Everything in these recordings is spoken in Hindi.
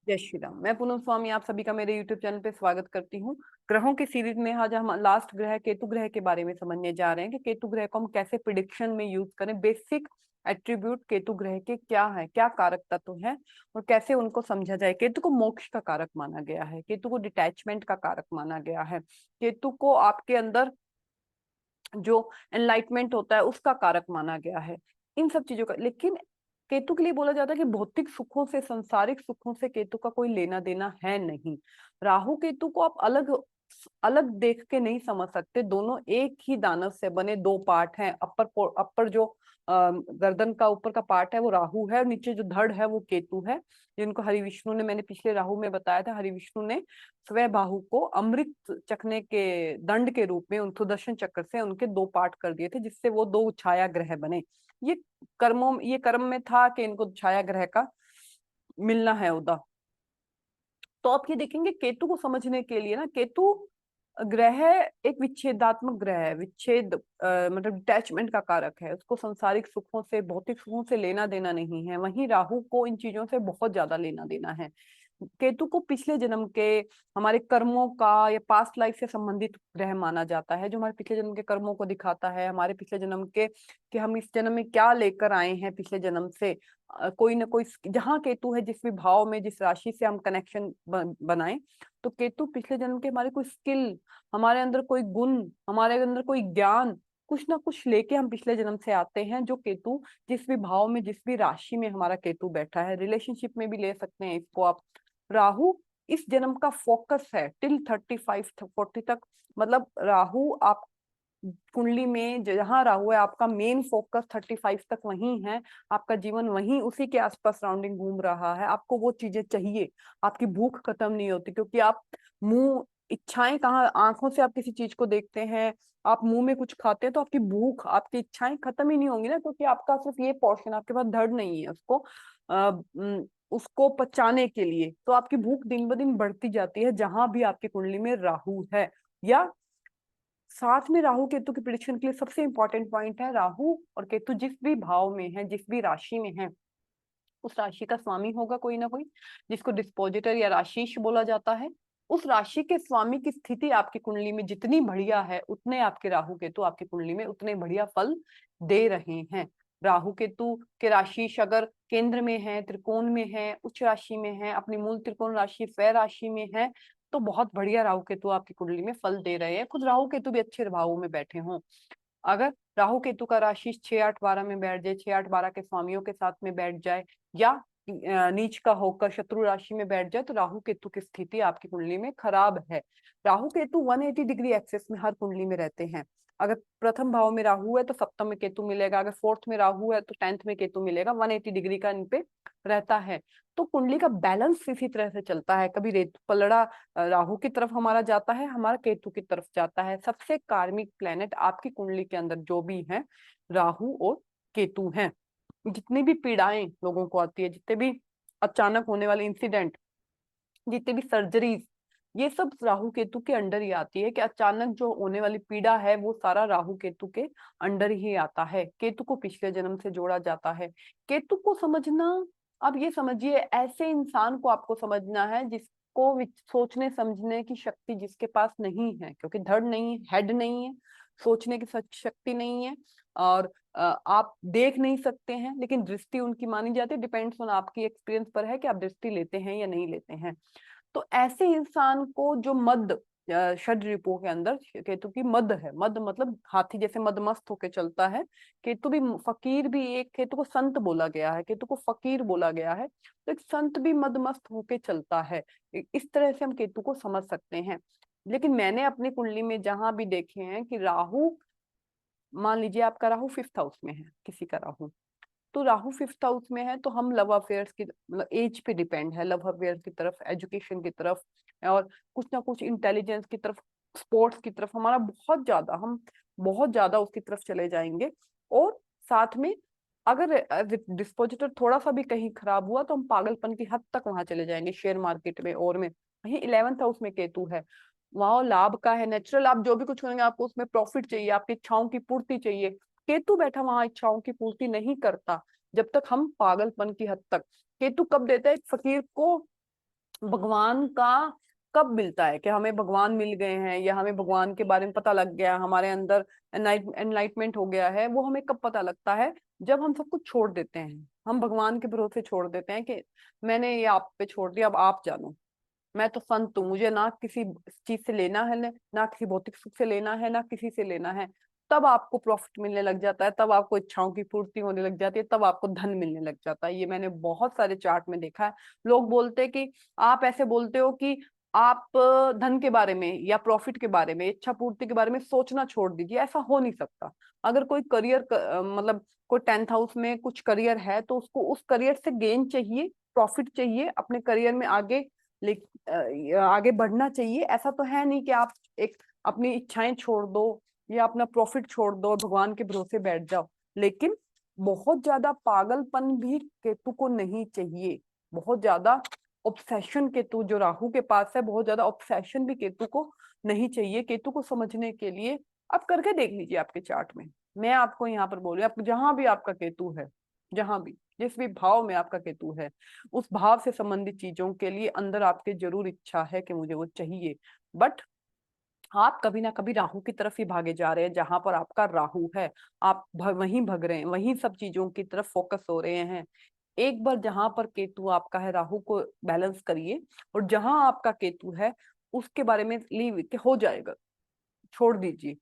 जय श्री राम। मैं पूनम स्वामी आप सभी का मेरे यूट्यूब चैनल पे स्वागत करती हूँ। ग्रहों की सीरीज में आज हम लास्ट ग्रह केतु ग्रह के बारे में समझने जा रहे हैं कि केतु ग्रह को हम कैसे प्रिडिक्शन में यूज करें। बेसिक एट्रीब्यूट केतु ग्रह के क्या है, क्या कारक तत्व है और कैसे उनको समझा जाए। केतु को मोक्ष का कारक माना गया है, केतु को डिटैचमेंट का कारक माना गया है, केतु को आपके अंदर जो एनलाइटमेंट होता है उसका कारक माना गया है, इन सब चीजों का। लेकिन केतु के लिए बोला जाता है कि भौतिक सुखों से, सांसारिक सुखों से केतु का कोई लेना देना है नहीं। राहु केतु को आप अलग अलग देख के नहीं समझ सकते। दोनों एक ही दानव से बने दो पार्ट हैं। अपर जो गर्दन का ऊपर का पार्ट है वो राहु है और नीचे जो धड़ है वो केतु है, जिनको हरि विष्णु ने, मैंने पिछले राहु में बताया था, हरि विष्णु ने स्वबाहु को अमृत चखने के दंड के रूप में उन सुदर्शन चक्र से उनके दो पार्ट कर दिए थे, जिससे वो दो छाया ग्रह बने। ये ये कर्म में था कि इनको छाया ग्रह का मिलना है उदा। तो आप ये देखेंगे केतु को समझने के लिए ना, केतु ग्रह एक विच्छेदात्मक ग्रह है। मतलब डिटैचमेंट का कारक है। उसको सांसारिक सुखों से, भौतिक सुखों से लेना देना नहीं है। वहीं राहु को इन चीजों से बहुत ज्यादा लेना देना है। केतु को पिछले जन्म के हमारे कर्मों का या पास्ट लाइफ से संबंधित ग्रह माना जाता है, जो हमारे पिछले जन्म के कर्मों को दिखाता है, हमारे पिछले जन्म के कि हम इस जन्म में क्या लेकर आए हैं पिछले जन्म से। कोई ना कोई, जहाँ केतु है, जिस भी भाव में, जिस राशि से हम कनेक्शन बनाएं, तो केतु पिछले जन्म के हमारे कोई स्किल, हमारे अंदर कोई गुण, हमारे अंदर कोई ज्ञान, कुछ ना कुछ लेके हम पिछले जन्म से आते हैं। जो केतु जिस भी भाव में, जिस भी राशि में हमारा केतु बैठा है, रिलेशनशिप में भी ले सकते हैं इसको आप। राहु इस जन्म का फोकस है टिल 35-40 तक। मतलब राहु आप कुंडली में जहां राहु है, आपका मेन फोकस 35 तक वहीं है। आपका जीवन वहीं उसी के आसपास सराउंडिंग घूम रहा है। आपको वो चीजें चाहिए, आपकी भूख खत्म नहीं होती, क्योंकि आप मुंह, इच्छाएं कहाँ, आंखों से आप किसी चीज को देखते हैं, आप मुंह में कुछ खाते हैं तो आपकी भूख, आपकी इच्छाएं खत्म ही नहीं होंगी ना, क्योंकि आपका सिर्फ ये पोर्शन, आपके पास धड़ नहीं है उसको उसको पचाने के लिए। तो आपकी भूख दिन ब दिन बढ़ती जाती है जहां भी आपकी कुंडली में राहु है। या साथ में राहु केतु की प्रिडिक्शन के लिए सबसे इंपॉर्टेंट पॉइंट है, राहु और केतु जिस भी भाव में है, जिस भी राशि में है, उस राशि का स्वामी होगा कोई ना कोई, जिसको डिस्पोजिटर या राशिश बोला जाता है। उस राशि के स्वामी की स्थिति आपकी कुंडली में जितनी बढ़िया है, उतने आपके राहु केतु आपकी कुंडली में उतने बढ़िया फल दे रहे हैं। राहु केतु के राशिश अगर केंद्र में है, त्रिकोण में है, उच्च राशि में है, अपनी मूल त्रिकोण राशि स्वय राशि में है, तो बहुत बढ़िया राहु केतु आपकी कुंडली में फल दे रहे हैं। खुद राहु केतु भी अच्छे भावों में बैठे हों। अगर राहु केतु का राशि 6-8-12 में बैठ जाए, 6-8-12 के स्वामियों के साथ में बैठ जाए, या नीच का होकर शत्रु राशि में बैठ जाए, तो राहु केतु की स्थिति आपकी कुंडली में खराब है। राहु केतु 180 डिग्री एक्सेस में हर कुंडली में रहते हैं। अगर प्रथम भाव में राहु है तो सप्तम में केतु मिलेगा, अगर फोर्थ में राहु है तो 10th में केतु मिलेगा। 180 डिग्री का इन पे रहता है। तो कुंडली का बैलेंस इसी तरह से चलता है। कभी रेतु पलड़ा राहु की तरफ हमारा जाता है, हमारा केतु की तरफ जाता है। सबसे कार्मिक प्लेनेट आपकी कुंडली के अंदर जो भी है, राहु और केतु हैं। जितनी भी पीड़ाएं लोगों को आती है, जितने भी अचानक होने वाले इंसिडेंट, जितने भी सर्जरीज, ये सब राहु केतु के अंडर ही आती है। कि अचानक जो होने वाली पीड़ा है वो सारा राहु केतु के अंडर ही आता है। केतु को पिछले जन्म से जोड़ा जाता है। केतु को समझना, अब ये समझिए, ऐसे इंसान को आपको समझना है जिसको सोचने समझने की शक्ति जिसके पास नहीं है, क्योंकि धड़ नहीं है, हेड नहीं है, सोचने की शक्ति नहीं है, और आप देख नहीं सकते हैं, लेकिन दृष्टि उनकी मानी जाती है। डिपेंड्स ऑन आपकी एक्सपीरियंस पर है कि आप दृष्टि लेते हैं या नहीं लेते हैं। तो ऐसे इंसान को जो मद, षड रिपुओं के अंदर केतु की मद है। मद मतलब हाथी जैसे मदमस्त होके चलता है। केतु भी फकीर भी, एक केतु को संत बोला गया है, केतु को फकीर बोला गया है। तो एक संत भी मदमस्त होके चलता है। इस तरह से हम केतु को समझ सकते हैं। लेकिन मैंने अपनी कुंडली में जहां भी देखे हैं कि राहु, मान लीजिए आपका राहु 5th हाउस में है, किसी का राहु, तो राहु 5th हाउस में है, तो हम लव अफेयर्स की, मतलब एज पे डिपेंड है, लव अफेयर्स की तरफ, एजुकेशन की तरफ, और कुछ ना कुछ इंटेलिजेंस की तरफ, स्पोर्ट्स की तरफ हमारा बहुत ज्यादा, हम बहुत ज्यादा उसकी तरफ चले जाएंगे। और साथ में अगर डिस्पोजिटर थोड़ा सा भी कहीं खराब हुआ तो हम पागलपन की हद तक वहां चले जाएंगे, शेयर मार्केट में और में। वहीं 11th हाउस में केतु है, वहां लाभ का है, नेचुरल। आप जो भी कुछ करेंगे आपको उसमें प्रॉफिट चाहिए, आपकी इच्छाओं की पूर्ति चाहिए। केतु बैठा वहां इच्छाओं की पूर्ति नहीं करता, जब तक हम पागलपन की हद तक। केतु कब देता है एक फकीर को भगवान का कब मिलता है कि हमें भगवान मिल गए हैं या हमें भगवान के बारे में पता लग गया, हमारे अंदर एनलाइटमेंट हो गया है, वो हमें कब पता लगता है? जब हम सब कुछ छोड़ देते हैं, हम भगवान के भरोसे छोड़ देते हैं कि मैंने ये आप पे छोड़ दिया, अब आप जानो, मैं तो संत हूँ, मुझे ना किसी चीज से लेना है, ना किसी भौतिक सुख से लेना है, ना किसी से लेना है। तब आपको प्रॉफिट मिलने लग जाता है, तब आपको इच्छाओं की पूर्ति होने लग जाती है, तब आपको धन मिलने लग जाता है। ये मैंने बहुत सारे चार्ट में देखा है। लोग बोलते हैं कि आप ऐसे बोलते हो कि आप धन के बारे में या प्रॉफिट के बारे में, इच्छा पूर्ति के बारे में सोचना छोड़ दीजिए। ऐसा हो नहीं सकता। अगर कोई करियर मतलब कोई 10th हाउस में कुछ करियर है, तो उसको उस करियर से गेन चाहिए, प्रॉफिट चाहिए, अपने करियर में आगे आगे बढ़ना चाहिए। ऐसा तो है नहीं कि आप एक अपनी इच्छाएं छोड़ दो या अपना प्रॉफिट छोड़ दो और भगवान के भरोसे बैठ जाओ। लेकिन बहुत ज्यादा पागलपन भी केतु को नहीं चाहिए। बहुत ज्यादा ऑब्सेशन केतु जो राहु के पास है, बहुत ज्यादा ऑब्सेशन भी केतु को नहीं चाहिए। केतु को समझने के लिए आप करके देख लीजिए आपके चार्ट में। मैं आपको यहाँ पर बोल रही हूँ, आप जहां भी आपका केतु है, जहां भी जिस भी भाव में आपका केतु है, उस भाव से संबंधित चीजों के लिए अंदर आपके जरूर इच्छा है कि मुझे वो चाहिए। बट आप कभी ना कभी राहु की तरफ ही भागे जा रहे हैं। जहां पर आपका राहु है, आप वहीं भग रहे हैं, वहीं सब चीजों की तरफ फोकस हो रहे हैं। एक बार जहां पर केतु आपका है, राहु को बैलेंस करिए, और जहां आपका केतु है उसके बारे में लीव के हो जाएगा, छोड़ दीजिए।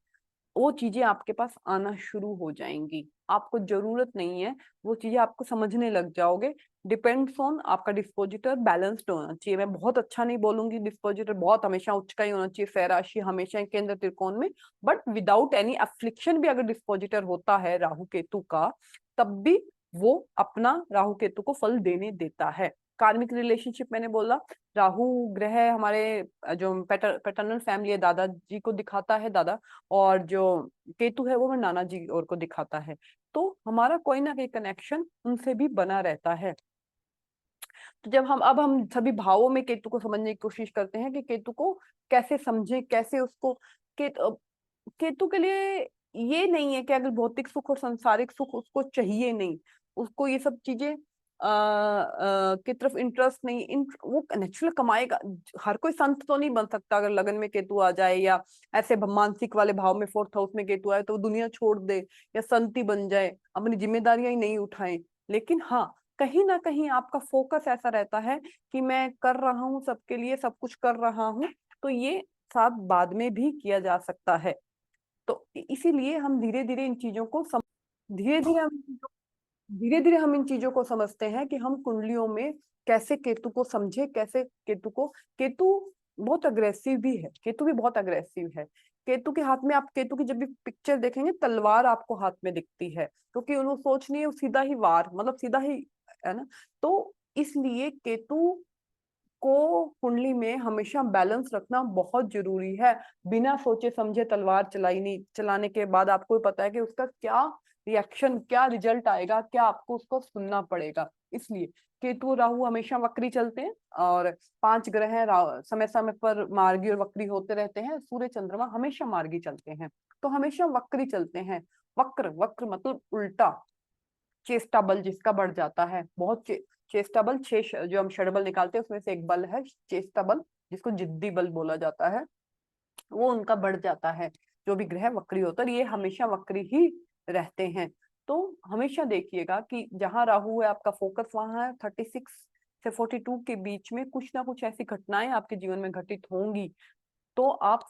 वो चीजें आपके पास आना शुरू हो जाएंगी। आपको जरूरत नहीं है, वो चीजें आपको समझने लग जाओगे। डिपेंड्स ऑन आपका डिस्पोजिटर बैलेंस्ड होना चाहिए। मैं बहुत अच्छा नहीं बोलूंगी डिस्पोजिटर बहुत हमेशा उच्च का ही होना चाहिए, फै राशि हमेशा केंद्र त्रिकोण में, बट विदाउट एनी अफ्लिक्शन भी अगर डिस्पोजिटर होता है राहु केतु का, तब भी वो अपना राहु केतु को फल देने देता है। कार्मिक रिलेशनशिप मैंने बोला, राहु ग्रह हमारे जो पैटर्नल फैमिली है, दादाजी को दिखाता है, दादा, और जो केतु है वो मैं नाना जी और को दिखाता है। तो हमारा कोई ना कोई कनेक्शन उनसे भी बना रहता है। तो जब हम सभी भावों में केतु को समझने की कोशिश करते हैं कि केतु को कैसे समझे, कैसे उसको केतु के लिए ये नहीं है कि अगर भौतिक सुख और सांसारिक सुख उसको चाहिए नहीं, उसको ये सब चीजें की तरफ इंटरेस्ट नहीं, वो नेचुरल कमाएगा। हर कोई संत तो नहीं बन सकता। अगर लगन में केतु आ जाए या ऐसे मानसिक वाले भाव में 4th हाउस में केतु आए तो वो दुनिया छोड़ दे या संत ही बन जाए, अपनी जिम्मेदारियां ही नहीं उठाए। लेकिन हाँ, कहीं ना कहीं आपका फोकस ऐसा रहता है कि मैं कर रहा हूँ सबके लिए, सब कुछ कर रहा हूँ, तो ये साथ बाद में भी किया जा सकता है। तो इसीलिए हम धीरे धीरे इन चीजों को धीरे धीरे हम धीरे धीरे हम इन चीजों को समझते हैं कि हम कुंडलियों में कैसे केतु को समझे, कैसे केतु बहुत अग्रेसिव भी है, केतु भी बहुत अग्रेसिव है। केतु के हाथ में, आप केतु की जब भी पिक्चर देखेंगे, तलवार आपको हाथ में दिखती है, क्योंकि उन्होंने सोच नहीं है, सीधा ही वार, मतलब सीधा ही, है ना। तो इसलिए केतु को कुंडली में हमेशा बैलेंस रखना बहुत जरूरी है। बिना सोचे समझे तलवार चलाई नहीं, चलाने के बाद आपको पता है कि उसका क्या रिएक्शन, क्या रिजल्ट आएगा, क्या आपको उसको सुनना पड़ेगा। इसलिए केतु राहु हमेशा वक्री चलते हैं, और 5 ग्रह समय समय पर मार्गी और वक्री होते रहते हैं। सूर्य चंद्रमा हमेशा मार्गी चलते हैं, तो हमेशा वक्री चलते हैं। वक्र, वक्र मतलब उल्टा। चेष्टा बल जिसका बढ़ जाता है, बहुत चेष्टा बल, जो हम षडबल निकालते हैं उसमें से एक बल है चेष्टा बल, जिसको जिद्दी बल बोला जाता है, वो उनका बढ़ जाता है। जो भी ग्रह वक्री होता है, ये हमेशा वक्री ही रहते हैं। तो हमेशा देखिएगा कि जहां राहु है, आपका फोकस वहां है। 36 से 42 के बीच में कुछ ना कुछ ऐसी घटनाएं आपके जीवन में घटित होंगी। तो आप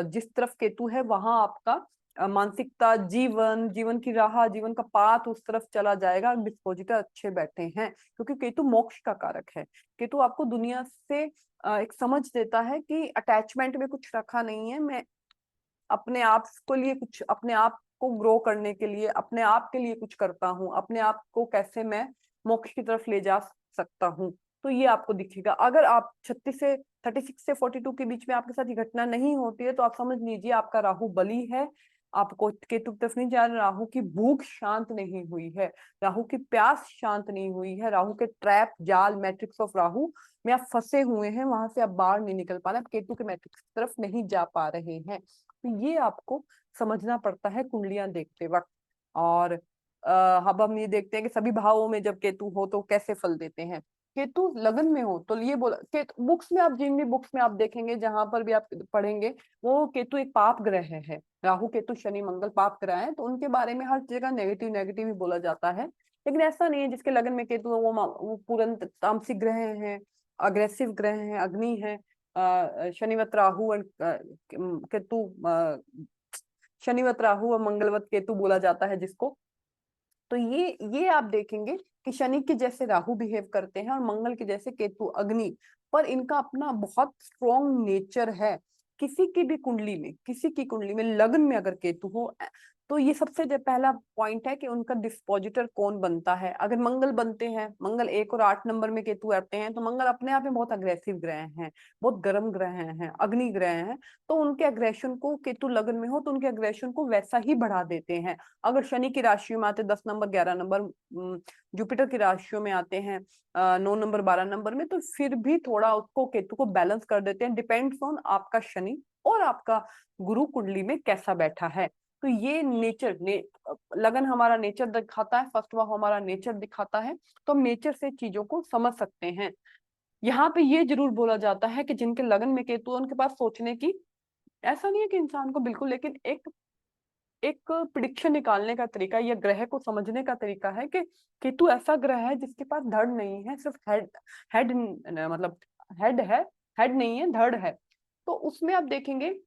जिस तरफ केतु है वहां आपका मानसिकता, जीवन, जीवन की राह, जीवन का पाथ उस तरफ चला जाएगा। डिस्पोजिटर अच्छे बैठे हैं, क्योंकि केतु मोक्ष का कारक है। केतु आपको दुनिया से एक समझ देता है कि अटैचमेंट में कुछ रखा नहीं है, मैं अपने आप को लिए कुछ, अपने आप को ग्रो करने के लिए, अपने आप के लिए कुछ करता हूँ, अपने आप को कैसे मैं मोक्ष की तरफ ले जा सकता हूँ। तो ये आपको दिखेगा। अगर आप 36 से 42 के बीच में आपके साथ ये घटना नहीं होती है, तो आप समझ लीजिए आपका राहु बली है, आपको केतु की तरफ नहीं जा रहा। राहु की भूख शांत नहीं हुई है, राहु की प्यास शांत नहीं हुई है, राहु के ट्रैप, जाल, मैट्रिक्स ऑफ राहु में आप फंसे हुए हैं, वहां से आप बाहर नहीं निकल पा रहे, आप केतु के मैट्रिक्स की तरफ नहीं जा पा रहे हैं। तो ये आपको समझना पड़ता है कुंडलियां देखते वक्त। और अब हम ये देखते हैं कि सभी भावों में जब केतु हो तो कैसे फल देते हैं। केतु लगन में हो तो ये बोला कि बुक्स में, आप जिन भी बुक्स में आप देखेंगे, जहां पर भी आप पढ़ेंगे, वो केतु एक पाप ग्रह है। राहु केतु शनि मंगल पाप ग्रह है, तो उनके बारे में हर जगह नेगेटिव नेगेटिव ही बोला जाता है। लेकिन ऐसा नहीं है जिसके लगन में केतु है वो पूर्ण तामसिक ग्रह हैं, अग्रेसिव ग्रह हैं, अग्नि है। शनिवत राहु और केतु, शनिवत राहु और मंगलवत केतु बोला जाता है जिसको। तो ये आप देखेंगे कि शनि के जैसे राहु बिहेव करते हैं और मंगल के जैसे केतु अग्नि, पर इनका अपना बहुत स्ट्रॉन्ग नेचर है। किसी की भी कुंडली में, किसी की कुंडली में लगन में अगर केतु हो, तो ये सबसे जो पहला पॉइंट है कि उनका डिस्पोजिटर कौन बनता है। अगर मंगल बनते हैं, मंगल 1 और 8 नंबर में केतु आते हैं, तो मंगल अपने आप में बहुत अग्रेसिव ग्रह हैं, बहुत गर्म ग्रह हैं, अग्नि ग्रह हैं। तो उनके अग्रेशन को, केतु लगन में हो तो उनके अग्रेशन को वैसा ही बढ़ा देते हैं। अगर शनि की राशियों में आते 10 नंबर 11 नंबर, जुपिटर की राशियों में आते हैं 9 नंबर 12 नंबर में, तो फिर भी थोड़ा उसको, केतु को बैलेंस कर देते हैं। डिपेंड्स ऑन आपका शनि और आपका गुरु कुंडली में कैसा बैठा है। तो ये लगन हमारा नेचर दिखाता है, फर्स्ट वह हमारा नेचर दिखाता है। तो हम नेचर से चीजों को समझ सकते हैं। यहाँ पे ये जरूर बोला जाता है कि जिनके लगन में केतु है, उनके पास सोचने की, ऐसा नहीं है कि इंसान को बिल्कुल, लेकिन एक एक प्रिडिक्शन निकालने का तरीका या ग्रह को समझने का तरीका है कि केतु ऐसा ग्रह है जिसके पास धड़ नहीं है, सिर्फ हेड। हेड मतलब हेड है, हेड नहीं है, धड़ है। तो उसमें आप देखेंगे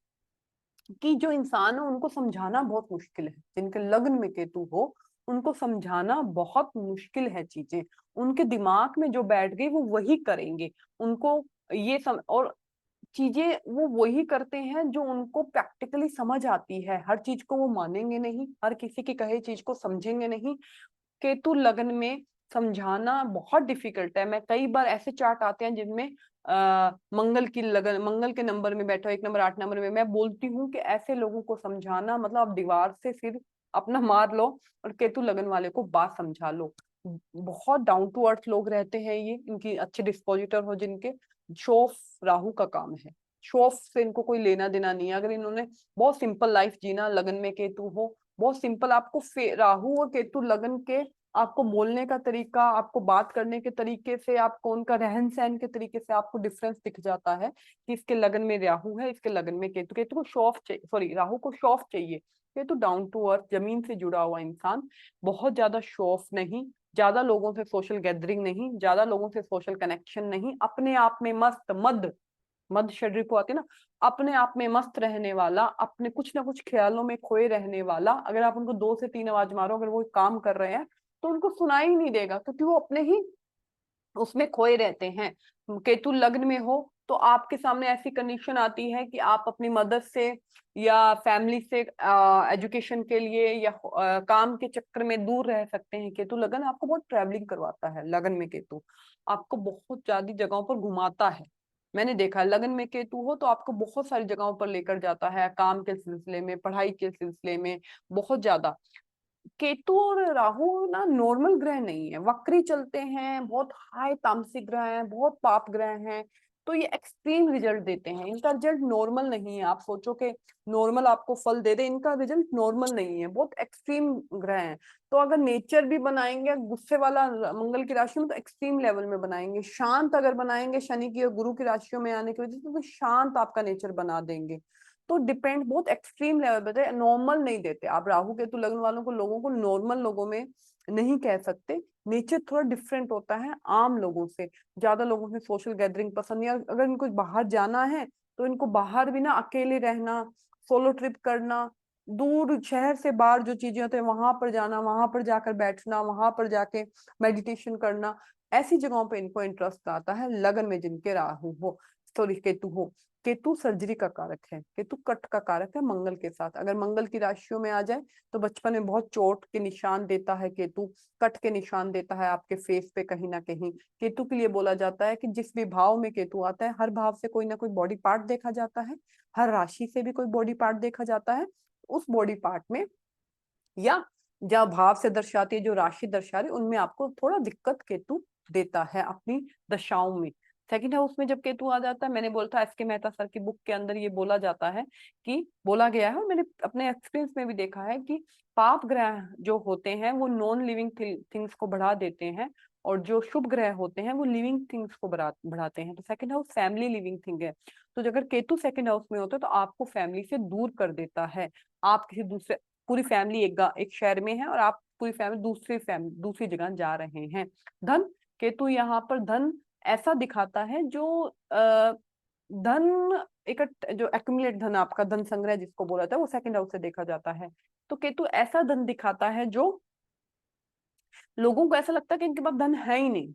कि जो इंसान है उनको समझाना बहुत मुश्किल है। जिनके लग्न में केतु हो, उनको समझाना बहुत मुश्किल है। चीजें उनके दिमाग में जो बैठ गई वो वही करेंगे। उनको और चीजें वो वही करते हैं जो उनको प्रैक्टिकली समझ आती है। हर चीज को वो मानेंगे नहीं, हर किसी की कहे चीज को समझेंगे नहीं। केतु लगन में समझाना बहुत डिफिकल्ट है। मैं कई बार ऐसे चार्ट आते हैं जिनमें मंगल की लगन, मंगल के नंबर में बैठा हो 1 नंबर 8 नंबर में, मैं बोलती हूँ कि ऐसे लोगों को समझाना मतलब आप दीवार से सिर अपना मार लो और केतु लगन वाले को बात समझा लो। बहुत डाउन टू अर्थ लोग रहते हैं ये, इनकी अच्छे डिस्पोजिटर हो जिनके। शो ऑफ राहु का काम है, शो ऑफ से इनको कोई लेना देना नहीं है। अगर इन्होंने बहुत सिंपल लाइफ जीना, लगन में केतु हो, बहुत सिंपल, आपको राहु और केतु लगन के, आपको बोलने का तरीका, आपको बात करने के तरीके से, आपको उनका रहन सहन के तरीके से आपको डिफरेंस दिख जाता है कि इसके लगन में राहु है, इसके लगन में केतु। केतु को शो ऑफ चाहिए, सॉरी राहु को शो ऑफ चाहिए। केतु डाउन टू अर्थ, जमीन से जुड़ा हुआ इंसान, बहुत ज्यादा शो ऑफ नहीं, ज्यादा लोगों से सोशल गैदरिंग नहीं, ज्यादा लोगों से सोशल कनेक्शन नहीं, अपने आप में मस्त, मद मद शरीर को आती है ना, अपने आप में मस्त रहने वाला, अपने कुछ ना कुछ ख्यालों में खोए रहने वाला। अगर आप उनको 2 से 3 आवाज मारो, अगर वो काम कर रहे हैं तो उनको सुनाई नहीं देगा, क्योंकि वो अपने ही उसमें खोए रहते हैं। केतु लग्न में हो तो आपके सामने ऐसी कंडीशन आती है कि आप अपनी मदद से या फैमिली से एजुकेशन के लिए या काम के चक्कर में दूर रह सकते हैं। केतु लगन आपको बहुत ट्रैवलिंग करवाता है। लगन में केतु आपको बहुत ज्यादा जगहों पर घुमाता है। मैंने देखा है, लगन में केतु हो तो आपको बहुत सारी जगहों पर लेकर जाता है, काम के सिलसिले में, पढ़ाई के सिलसिले में, बहुत ज्यादा। केतु और राहु ना नॉर्मल ग्रह नहीं है, वक्री चलते हैं, बहुत हाई तामसिक ग्रह हैं, बहुत पाप ग्रह हैं। तो ये एक्सट्रीम रिजल्ट देते हैं, इनका रिजल्ट नॉर्मल नहीं है। आप सोचो कि नॉर्मल आपको फल दे दे, इनका रिजल्ट नॉर्मल नहीं है, बहुत एक्सट्रीम ग्रह हैं। तो अगर नेचर भी बनाएंगे गुस्से वाला मंगल की राशि में, तो एक्सट्रीम लेवल में बनाएंगे। शांत अगर बनाएंगे शनि की और गुरु की राशियों में आने की वजह से, तो शांत आपका नेचर बना देंगे। तो डिपेंड, बहुत एक्सट्रीम लेवल पे, नॉर्मल नहीं देते। आप राहु केतु लगन वालों को, लोगों को नॉर्मल लोगों में नहीं कह सकते। नेचर थोड़ा डिफरेंट होता है आम लोगों से। ज्यादा लोगों से सोशल गैदरिंग पसंद नहीं। अगर इनको बाहर जाना है तो इनको बाहर भी ना अकेले रहना, सोलो ट्रिप करना, दूर शहर से बाहर जो चीजें होती है वहां पर जाना, वहां पर जाकर बैठना, वहां पर जाके मेडिटेशन करना, ऐसी जगहों पे इनको इंटरेस्ट आता है। लगन में जिनके राहु हो, सॉरी केतु हो। केतु सर्जरी का कारक है, केतु कट का कारक है मंगल के साथ। अगर मंगल की राशियों में आ जाए तो बचपन में बहुत चोट के निशान देता है केतु, कट के निशान देता है आपके फेस पे कहीं ना कहीं। केतु के लिए बोला जाता है कि जिस भी भाव में केतु आता है, हर भाव से कोई ना कोई बॉडी पार्ट देखा जाता है, हर राशि से भी कोई बॉडी पार्ट देखा जाता है। उस बॉडी पार्ट में या जहाँ भाव से दर्शाती है, जो राशि दर्शा रही, उनमें आपको थोड़ा दिक्कत केतु देता है अपनी दशाओं में। सेकंड हाउस में जब केतु आ जाता है, मैंने बोला था एस के मेहता सर की बुक के अंदर ये बोला जाता है कि, बोला गया है और मैंने अपने एक्सपीरियंस में भी देखा है कि पाप ग्रह जो होते हैं वो नॉन लिविंग थिंग्स को बढ़ा देते हैं और जो शुभ ग्रह होते हैं वो लिविंग थिंग्स को बढ़ाते हैं। तो second house family living thing है। तो अगर केतु सेकंड हाउस में होता है तो आपको फैमिली से दूर कर देता है। आप किसी दूसरे, पूरी फैमिली एक शहर में है और आप पूरी फैमिली दूसरी जगह जा रहे हैं। धन, केतु यहाँ पर धन ऐसा दिखाता है जो धन जो एक्यूमुलेट धन, आपका धन संग्रह जिसको बोला जाता है, वो सेकंड हाउस से देखा जाता है। तो केतु ऐसा धन दिखाता है जो लोगों को ऐसा लगता है कि इनके पास धन है ही नहीं,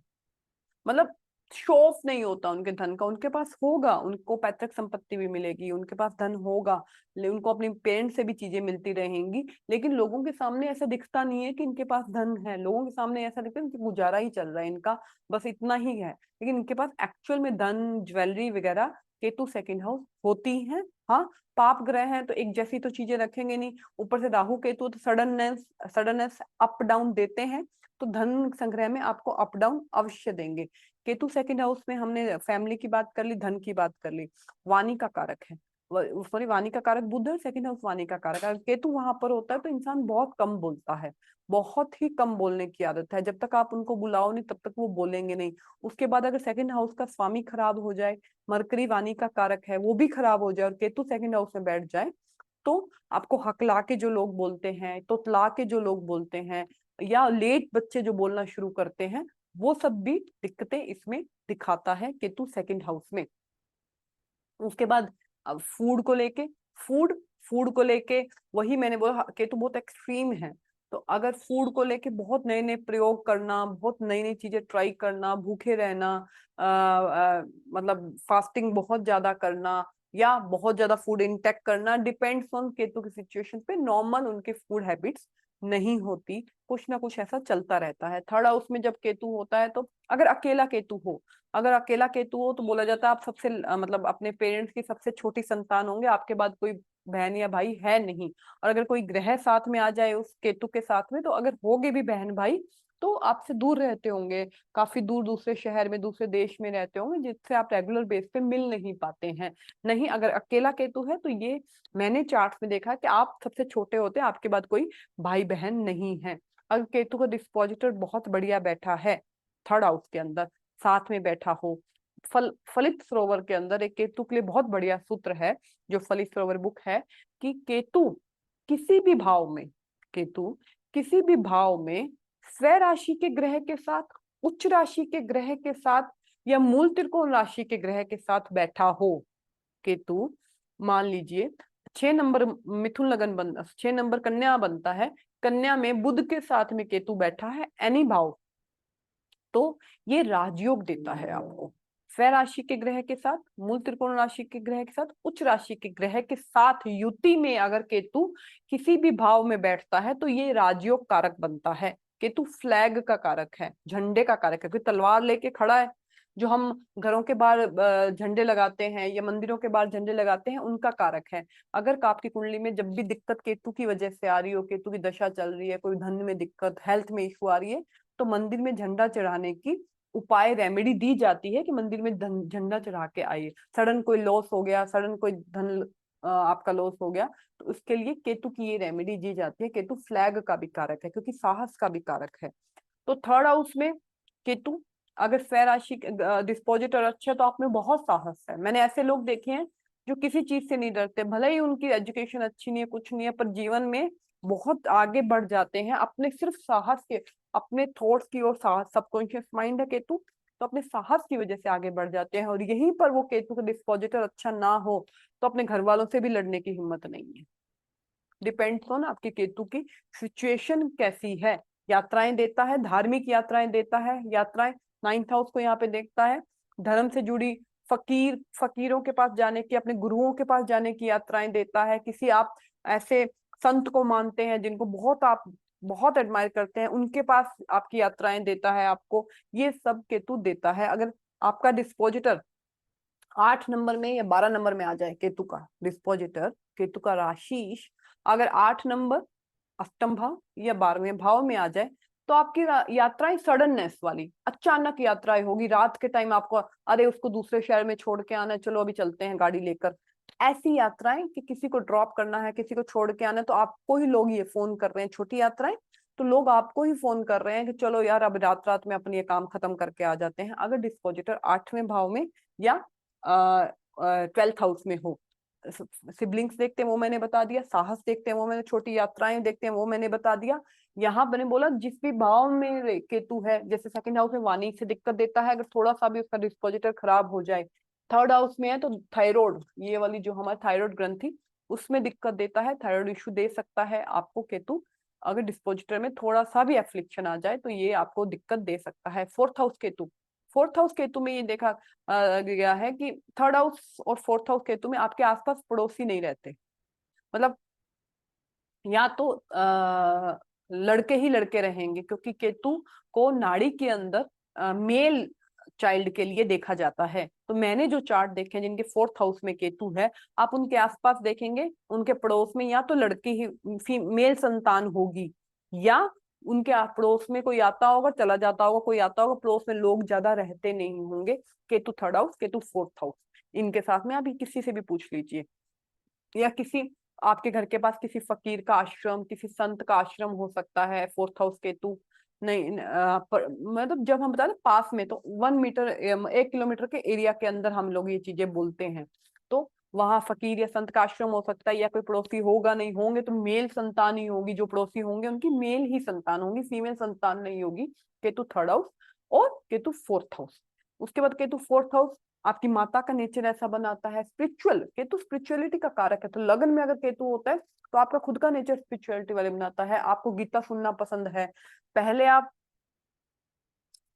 मतलब शो ऑफ नहीं होता उनके धन का। उनके पास होगा, उनको पैतृक संपत्ति भी मिलेगी, उनके पास धन होगा, उनको अपने पेरेंट्स से भी चीजें मिलती रहेंगी, लेकिन लोगों के सामने ऐसा दिखता नहीं है कि इनके पास धन है। लोगों के सामने ऐसा दिखता है कि गुजारा ही चल रहा है इनका, बस इतना ही है। लेकिन इनके पास एक्चुअल में धन, ज्वेलरी वगैरह केतु सेकंड हाउस होती है। हाँ, पाप ग्रह हैं तो एक जैसी तो चीजें रखेंगे नहीं, ऊपर से राहु केतु तो सडननेस अप डाउन देते हैं, तो धन संग्रह में आपको अप डाउन अवश्य देंगे। केतु सेकंड हाउस में हमने फैमिली की बात कर ली, धन की बात कर ली, वाणी का कारक है, सॉरी वाणी का कारक बुध है, सेकंड हाउस वाणी का कारक है। केतु वहां पर होता है तो इंसान बहुत कम बोलता है, बहुत ही कम बोलने की आदत है। जब तक आप उनको बुलाओ नहीं तब तक वो बोलेंगे नहीं। उसके बाद अगर सेकंड हाउस का स्वामी खराब हो जाए, मरकरी वाणी का कारक है, वो भी खराब हो जाए और केतु सेकंड हाउस में बैठ जाए, तो आपको हकला के जो लोग बोलते हैं, तोतला के जो लोग बोलते हैं, या लेट बच्चे जो बोलना शुरू करते हैं, वो सब भी दिक्कतें इसमें दिखाता है केतु सेकंड हाउस में। उसके बाद अब फूड को लेके, फूड फूड को लेके वही मैंने बोला, केतु बहुत एक्सट्रीम है। तो अगर फूड को लेके बहुत नए नए प्रयोग करना, बहुत नई नई चीजें ट्राई करना, भूखे रहना, मतलब फास्टिंग बहुत ज्यादा करना, या बहुत ज्यादा फूड इंटेक करना, डिपेंड्स ऑन केतु की सिचुएशन पे। नॉर्मल उनके फूड हैबिट्स नहीं होती, कुछ ना कुछ ऐसा चलता रहता है। थर्ड हाउस में जब केतु होता है तो अगर अकेला केतु हो, अगर अकेला केतु हो तो बोला जाता है आप सबसे मतलब अपने पेरेंट्स की सबसे छोटी संतान होंगे, आपके बाद कोई बहन या भाई है नहीं। और अगर कोई ग्रह साथ में आ जाए उस केतु के साथ में, तो अगर होगे भी बहन भाई तो आपसे दूर रहते होंगे, काफी दूर दूसरे शहर में, दूसरे देश में रहते होंगे, जिससे आप रेगुलर बेस पे मिल नहीं पाते हैं। नहीं, अगर अकेला केतु है तो ये मैंने चार्ट में देखा कि आप सबसे छोटे होते हैं, आपके बाद कोई भाई बहन नहीं है। अगर केतु का डिस्पोजिटर बहुत बढ़िया बैठा है थर्ड हाउस के अंदर, साथ में बैठा हो, फलित सरोवर के अंदर एक केतु के लिए बहुत बढ़िया सूत्र है जो फलित सरोवर बुक है, कि केतु किसी भी भाव में, केतु किसी भी भाव में स्व राशि के ग्रह के साथ, उच्च राशि के ग्रह के साथ, या मूल त्रिकोण राशि के ग्रह के साथ बैठा हो केतु, मान लीजिए 6 नंबर मिथुन लगन बन 6 नंबर कन्या बनता है, कन्या में बुध के साथ में केतु बैठा है एनी भाव, तो ये राजयोग देता है आपको। स्व राशि के ग्रह के साथ, मूल त्रिकोण राशि के ग्रह के साथ, उच्च राशि के ग्रह के साथ युति में अगर केतु किसी भी भाव में बैठता है तो ये राजयोग कारक बनता है। केतु फ्लैग का कारक है, झंडे का कारक है, क्योंकि तलवार लेके खड़ा है। जो हम घरों के बाहर झंडे लगाते हैं या मंदिरों के बाहर झंडे लगाते हैं, उनका कारक है। अगर आपकी कुंडली में जब भी दिक्कत केतु की वजह से आ रही हो, केतु की दशा चल रही है, कोई धन में दिक्कत, हेल्थ में इशू आ रही है, तो मंदिर में झंडा चढ़ाने की उपाय रेमेडी दी जाती है कि मंदिर में झंडा चढ़ा के आइए। सडन कोई लॉस हो गया, सडन कोई धन आपका लॉस हो गया, तो उसके लिए केतु की ये रेमेडी दी जाती है। केतु फ्लैग का भी कारक है क्योंकि साहस का भी कारक है। तो थर्ड हाउस में केतु अगर स्व राशि डिस्पोजिटर अच्छा, तो आप में बहुत साहस है। मैंने ऐसे लोग देखे हैं जो किसी चीज से नहीं डरते, भले ही उनकी एजुकेशन अच्छी नहीं है, कुछ नहीं है, पर जीवन में बहुत आगे बढ़ जाते हैं अपने सिर्फ साहस के, अपने थॉट्स की और साहस, सबकॉन्शियस माइंड है केतु, तो अपने साहस की वजह से आगे बढ़ जाते हैं। और यहीं पर वो केतु का डिस्पोजिटर अच्छा ना हो तो अपने घर वालों से भी लड़ने की हिम्मत नहीं है। डिपेंड्स ऑन आपके केतु की सिचुएशन कैसी है। यात्राएं देता है, धार्मिक यात्राएं देता है, यात्राएं 9th हाउस को यहाँ पे देखता है। धर्म से जुड़ी फकीरों के पास जाने की, अपने गुरुओं के पास जाने की यात्राएं देता है। किसी आप ऐसे संत को मानते हैं जिनको आप बहुत एडमायर करते हैं, उनके पास आपकी यात्राएं देता है आपको। ये सब केतु देता है। अगर आपका डिस्पोजिटर 8 नंबर में या 12 नंबर में आ जाए, केतु का डिस्पोजिटर, केतु का राशिश अगर 8 नंबर, अष्टम भाव या 12वें भाव में आ जाए, तो आपकी यात्राएं सडननेस वाली, अचानक यात्राएं होगी। रात के टाइम आपको अरे उसको दूसरे शहर में छोड़ के आना है, चलो अभी चलते हैं गाड़ी लेकर। ऐसी यात्राएं कि किसी को ड्रॉप करना है, किसी को छोड़ के आना है, तो आपको ही लोग ये फोन कर रहे हैं, छोटी यात्राएं तो लोग आपको ही फोन कर रहे हैं कि चलो यार अब रात रात में अपनी ये काम खत्म करके आ जाते हैं। अगर डिस्पोजिटर 8वें भाव में या 12th हाउस में हो। सिबलिंग्स देखते हैं वो मैंने बता दिया, साहस देखते हैं वो मैंने, छोटी यात्राएं देखते हैं वो मैंने बता दिया। यहाँ मैंने बोला जिस भी भाव में केतु है, जैसे सेकंड हाउस में वाणी से दिक्कत देता है, अगर थोड़ा सा भी उसका डिस्पोजिटर खराब हो जाए। थर्ड हाउस में है तो थायराइड, ये वाली जो हमारी थायराइड ग्रंथि, उसमें दिक्कत देता है, थायराइड इशू दे सकता है आपको केतु। अगर डिस्पोजिटर में थोड़ा सा भी एफ्लिक्शन आ जाए तो ये आपको दिक्कत दे सकता है। फोर्थ हाउस केतु में ये देखा गया है कि थर्ड हाउस और फोर्थ हाउस केतु में आपके आसपास पड़ोसी नहीं रहते। मतलब या तो लड़के ही लड़के रहेंगे, क्योंकि केतु को नाड़ी के अंदर मेल चाइल्ड के लिए देखा जाता है। तो मैंने जो चार्ट देखे हैं जिनके फोर्थ हाउस में केतु है, आप उनके आसपास देखेंगे उनके पड़ोस में या तो लड़की ही मेल संतान होगी, या उनके पड़ोस में कोई आता होगा चला जाता होगा, कोई आता होगा, पड़ोस में लोग ज्यादा रहते नहीं होंगे। Ketu third house, Ketu fourth house, इनके साथ में आप किसी से भी पूछ लीजिए, या किसी आपके घर के पास किसी फकीर का आश्रम, किसी संत का आश्रम हो सकता है। फोर्थ हाउस केतु नहीं मतलब जब हम बता रहे पास में, तो 1 मीटर 1 किलोमीटर के एरिया के अंदर हम लोग ये चीजें बोलते हैं। तो वहां फकीर या संत का आश्रम हो सकता है, या कोई पड़ोसी होगा, नहीं होंगे तो मेल संतान ही होगी, जो पड़ोसी होंगे उनकी मेल ही संतान होगी, फीमेल संतान नहीं होगी। केतु थर्ड हाउस और केतु फोर्थ हाउस। उसके बाद केतु फोर्थ हाउस आपकी माता का नेचर ऐसा बनाता है, स्पिरिचुअल, केतु स्पिरिचुअलिटी का कारक है। तो लगन में अगर केतु होता है तो आपका खुद का नेचर स्पिरिचुअलिटी वाले बनाता है। आपको गीता सुनना पसंद है, पहले आप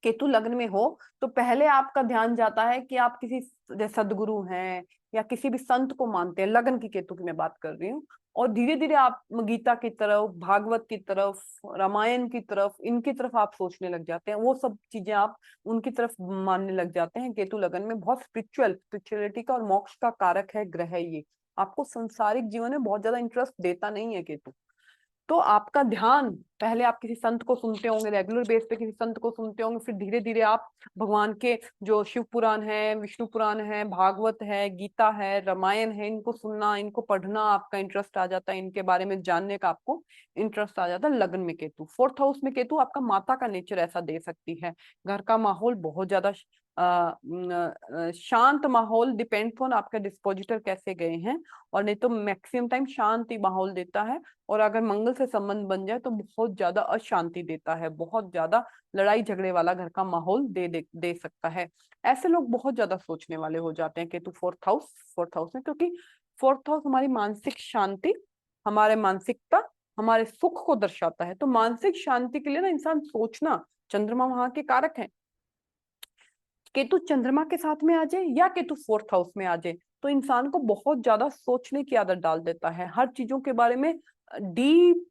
केतु लग्न में हो तो पहले आपका ध्यान जाता है कि आप किसी सदगुरु हैं या किसी भी संत को मानते हैं, लगन की केतु की मैं बात कर रही हूँ। और धीरे धीरे आप गीता की तरफ, भागवत की तरफ, रामायण की तरफ, इनकी तरफ आप सोचने लग जाते हैं, वो सब चीजें आप उनकी तरफ मानने लग जाते हैं। केतु लगन में बहुत स्पिरिचुअलिटी का और मोक्ष का कारक है ग्रह ये। आपको संसारिक जीवन में बहुत ज्यादा इंटरेस्ट देता नहीं है केतु। तो आपका ध्यान, पहले आप किसी संत को सुनते होंगे, रेगुलर बेस पे किसी संत को सुनते होंगे, फिर धीरे धीरे आप भगवान के जो शिव पुराण है, विष्णु पुराण है, भागवत है, गीता है, रामायण है, इनको सुनना, इनको पढ़ना आपका इंटरेस्ट आ जाता है, इनके बारे में जानने का आपको इंटरेस्ट आ जाता है। लगन में केतु, फोर्थ हाउस में केतु आपका माता का नेचर ऐसा दे सकती है। घर का माहौल बहुत ज्यादा शांत माहौल, डिपेंड्स ऑन आपके डिस्पोजिटर कैसे गए हैं, और नहीं तो मैक्सिमम टाइम शांति माहौल देता है। और अगर मंगल से संबंध बन जाए तो बहुत ज्यादा अशांति देता है, बहुत ज्यादा लड़ाई झगड़े वाला घर का माहौल दे सकता है। ऐसे लोग बहुत ज्यादा सोचने वाले हो जाते हैं केतु फोर्थ हाउस में, क्योंकि फोर्थ हाउस हमारी मानसिक शांति, हमारे मानसिकता, हमारे सुख को दर्शाता है। तो मानसिक शांति के लिए ना इंसान सोचना, चंद्रमा वहां के कारक है। केतु चंद्रमा के साथ में आ जाए या केतु फोर्थ हाउस में आ जाए तो इंसान को बहुत ज्यादा सोचने की आदत डाल देता है, हर चीजों के बारे में डीप।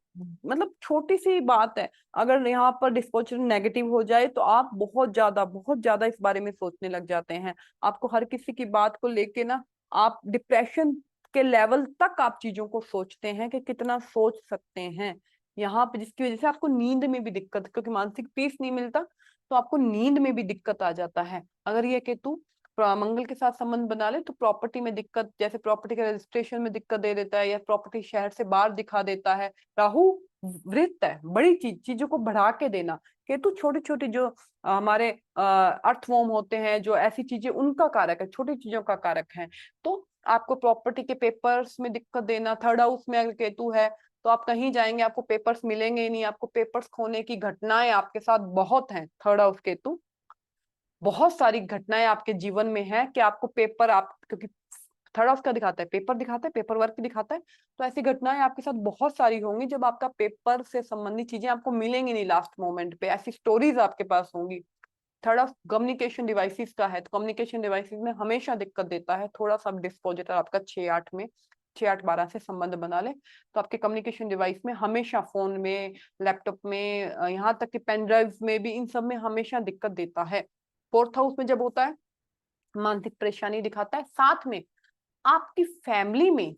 मतलब छोटी सी बात है, अगर यहाँ पर डिस्पोजल नेगेटिव हो जाए तो आप बहुत ज्यादा इस बारे में सोचने लग जाते हैं। आपको हर किसी की बात को लेके ना, आप डिप्रेशन के लेवल तक आप चीजों को सोचते हैं कि कितना सोच सकते हैं यहाँ पे, जिसकी वजह से आपको नींद में भी दिक्कत, क्योंकि मानसिक पीस नहीं मिलता तो आपको नींद में भी दिक्कत आ जाता है। अगर ये केतु मंगल के साथ संबंध बना ले तो प्रॉपर्टी में दिक्कत, जैसे प्रॉपर्टी के रजिस्ट्रेशन में दिक्कत दे देता है, या प्रॉपर्टी शहर से बाहर दिखा देता है। राहु वृत्त है, बड़ी चीजों को बढ़ा के देना। केतु छोटी छोटी जो हमारे अर्थवॉर्म होते हैं, जो ऐसी चीजें, उनका कारक है, छोटी चीजों का कारक है। तो आपको प्रॉपर्टी के पेपर्स में दिक्कत देना, थर्ड हाउस में अगर केतु है तो आप कहीं जाएंगे आपको पेपर्स मिलेंगे ही नहीं, आपको पेपर्स खोने की घटनाएं आपके साथ बहुत हैं। थर्ड हाउस केतु, बहुत सारी घटनाएं आपके जीवन में है कि आपको पेपर, आप क्योंकि थर्ड हाउस का दिखाता है, पेपर दिखाता है, पेपर वर्क दिखाता है। तो ऐसी घटनाएं आपके साथ बहुत सारी होंगी जब आपका पेपर से संबंधित चीजें आपको मिलेंगी नहीं लास्ट मोमेंट पे, ऐसी स्टोरीज आपके पास होंगी। थर्ड हाउस कम्युनिकेशन डिवाइसेस का है, तो कम्युनिकेशन डिवाइसेस में हमेशा दिक्कत देता है। थोड़ा सा डिस्पोजिटर आपका 6-8 से संबंध बना ले तो आपके कम्युनिकेशन डिवाइस में हमेशा, फोन में, लैपटॉप में, यहाँ तक कि पेन ड्राइव में भी, इन सब में हमेशा दिक्कत देता है। फोर्थ हाउस में जब होता है मानसिक परेशानी दिखाता है। साथ में आपकी फैमिली में,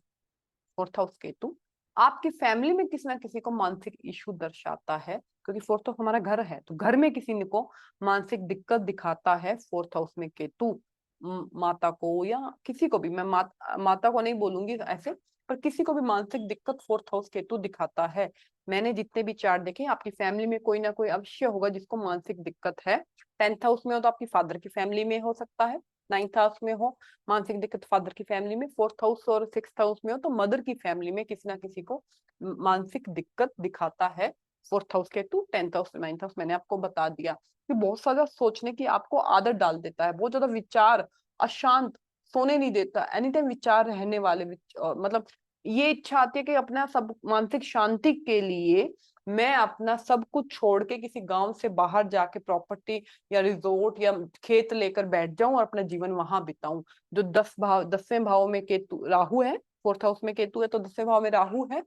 फोर्थ हाउस केतु आपकी फैमिली में किसी ना किसी को मानसिक इशू दर्शाता है, क्योंकि फोर्थ हाउस हमारा घर है, तो घर में किसी को मानसिक दिक्कत दिखाता है फोर्थ हाउस में केतु। माता को या किसी को भी, मैं माता को नहीं बोलूंगी ऐसे, पर किसी को भी मानसिक दिक्कत फोर्थ हाउस केतु दिखाता है। मैंने जितने भी चार्ट देखे, आपकी फैमिली में कोई ना कोई अवश्य होगा जिसको मानसिक दिक्कत है। 10th हाउस में हो तो आपकी फादर की फैमिली में हो सकता है, 9th हाउस में हो मानसिक दिक्कत फादर की फैमिली में, 4th हाउस और 6th हाउस में हो तो मदर की फैमिली में किसी ना किसी को मानसिक दिक्कत दिखाता है। 4th house Ketu, 10th house, 9th house मैंने आपको बता दिया कि बहुत ज्यादा सोचने की आपको आदत डाल देता है, बहुत ज्यादा विचार, अशांत, सोने नहीं देता, एनी टाइम विचार रहने वाले मतलब ये इच्छा आती है कि अपना सब मानसिक शांति के लिए मैं अपना सब कुछ छोड़ के किसी गांव से बाहर जाके प्रॉपर्टी या रिजोर्ट या खेत लेकर बैठ जाऊं और अपना जीवन वहां बिताऊं। जो 10वें भाव में केतु राहु है, 4th हाउस में केतु है तो 10वें भाव में राहु है,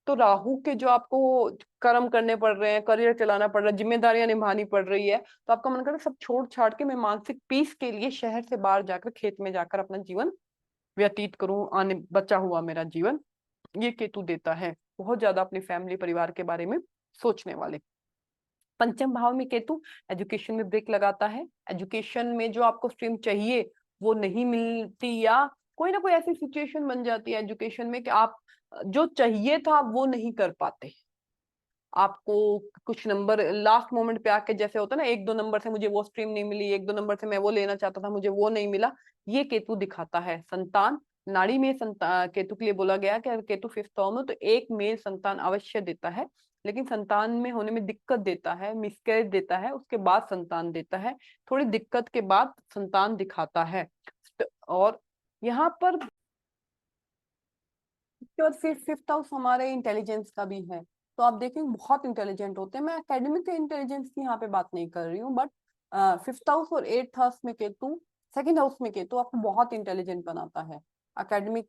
तो राहु के जो आपको कर्म करने पड़ रहे हैं, करियर चलाना पड़ रहा है, जिम्मेदारियां निभानी पड़ रही है, तो आपका मन कर रहा है सब छोड़ छाड़ के मैं मानसिक पीस के लिए शहर से बाहर जाकर खेत में जाकर अपना जीवन व्यतीत करूं, आने बचा हुआ मेरा जीवन। ये केतु देता है बहुत ज्यादा अपनी फैमिली परिवार के बारे में सोचने वाले। पंचम भाव में केतु एजुकेशन में ब्रेक लगाता है। एजुकेशन में जो आपको स्ट्रीम चाहिए वो नहीं मिलती, या कोई ना कोई ऐसी सिचुएशन बन जाती है एजुकेशन में कि आप जो चाहिए था वो नहीं कर पाते। आपको कुछ नंबर लास्ट मोमेंट पे आके, जैसे होता है ना, 1-2 नंबर से मुझे वो स्ट्रीम नहीं मिली, 1-2 नंबर से मैं वो लेना चाहता था मुझे वो नहीं मिला, ये केतु दिखाता है। संतान नाड़ी में संतान केतु के लिए बोला गया कि अगर केतु 5th हाउस में तो एक मेल संतान अवश्य देता है, लेकिन संतान में होने में दिक्कत देता है, मिसकैरेज देता है, उसके बाद संतान देता है, थोड़ी दिक्कत के बाद संतान दिखाता है। और यहाँ पर उसके बाद फिर 5th हाउस हमारे इंटेलिजेंस का भी है, तो आप देखेंगे बहुत इंटेलिजेंट होते हैं। मैं एकेडमिक इंटेलिजेंस की यहाँ पे बात नहीं कर रही हूँ, बट 5th हाउस और 8th हाउस में केतु, 2nd हाउस में केतु आपको बहुत इंटेलिजेंट बनाता है। एकेडमिक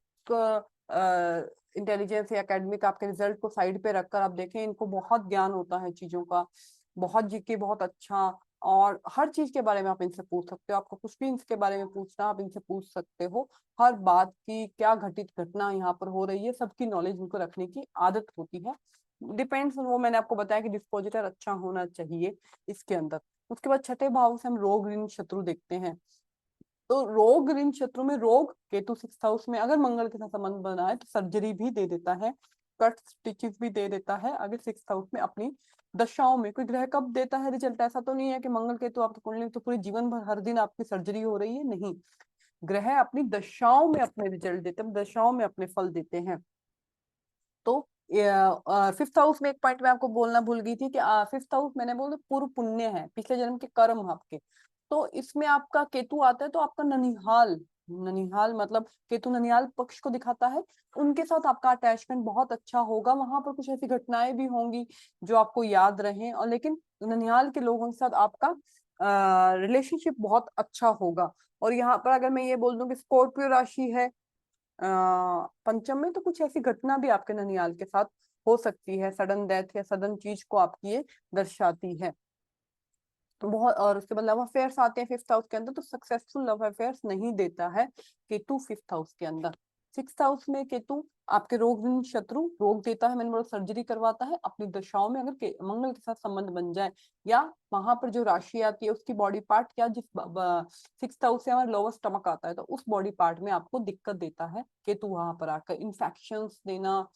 इंटेलिजेंस या एकेडमिक आपके रिजल्ट को साइड पे रखकर आप देखें, इनको बहुत ज्ञान होता है चीजों का, बहुत जीके, बहुत अच्छा, और हर चीज के बारे में आप इनसे पूछ सकते हो, आपको कुछ भी इनके बारे में पूछना आप इनसे पूछ सकते हो। हर बात की क्या घटित घटना यहाँ पर हो रही है सबकी नॉलेज इनको रखने की आदत होती है। डिपेंड्स, वो मैंने आपको बताया कि डिस्पोजिटर अच्छा होना चाहिए इसके अंदर। उसके बाद छठे भाव से हम रोग ऋण शत्रु देखते हैं, तो रोग ऋण शत्रु में रोग केतु 6th हाउस में अगर मंगल के साथ संबंध बना है तो सर्जरी भी दे देता है, कट स्टिचेस भी दे देता है अगर 6th हाउस में अपनी दशाओं में। कोई ग्रह कब देता है रिजल्ट, ऐसा तो नहीं है कि मंगल केतु आपकी कुंडली में तो पूरे जीवन भर हर दिन आपकी सर्जरी हो रही है, नहीं। ग्रह अपनी दशाओं में अपने रिजल्ट देते हैं, दशाओं में अपने फल देते हैं। तो 5th हाउस में एक पॉइंट मैं आपको बोलना भूल गई थी कि 5th हाउस मैंने बोला पूर्व पुण्य है, पिछले जन्म के कर्म आपके, तो इसमें आपका केतु आता है तो आपका ननिहाल, ननिहाल मतलब केतु ननिहाल पक्ष को दिखाता है, उनके साथ आपका अटैचमेंट बहुत अच्छा होगा। वहां पर कुछ ऐसी घटनाएं भी होंगी जो आपको याद रहे, और लेकिन ननिहाल के लोगों के साथ आपका रिलेशनशिप बहुत अच्छा होगा। और यहाँ पर अगर मैं ये बोल दूं कि स्कॉर्पियो राशि है पंचम में, तो कुछ ऐसी घटना भी आपके ननियाल के साथ हो सकती है, सडन डेथ या सडन चीज को आपकी ये दर्शाती है। तो बहुत, और उसके बाद लव अफेयर्स आते हैं 5th हाउस के अंदर, तो सक्सेसफुल लव अफेयर्स नहीं देता है केतु 5th हाउस के अंदर। 6th हाउस में केतु आपके रोग ऋण शत्रु रोग देता है, मैंने बोला सर्जरी करवाता है अपनी दशाओं में अगर मंगल के साथ संबंध बन जाए, या वहां पर जो राशि आती है उसकी बॉडी पार्ट, या जिस 6th हाउस से हमारा लोअर स्टमक आता है तो उस बॉडी पार्ट में आपको दिक्कत देता है केतु, वहां पर आकर इन्फेक्शंस देना,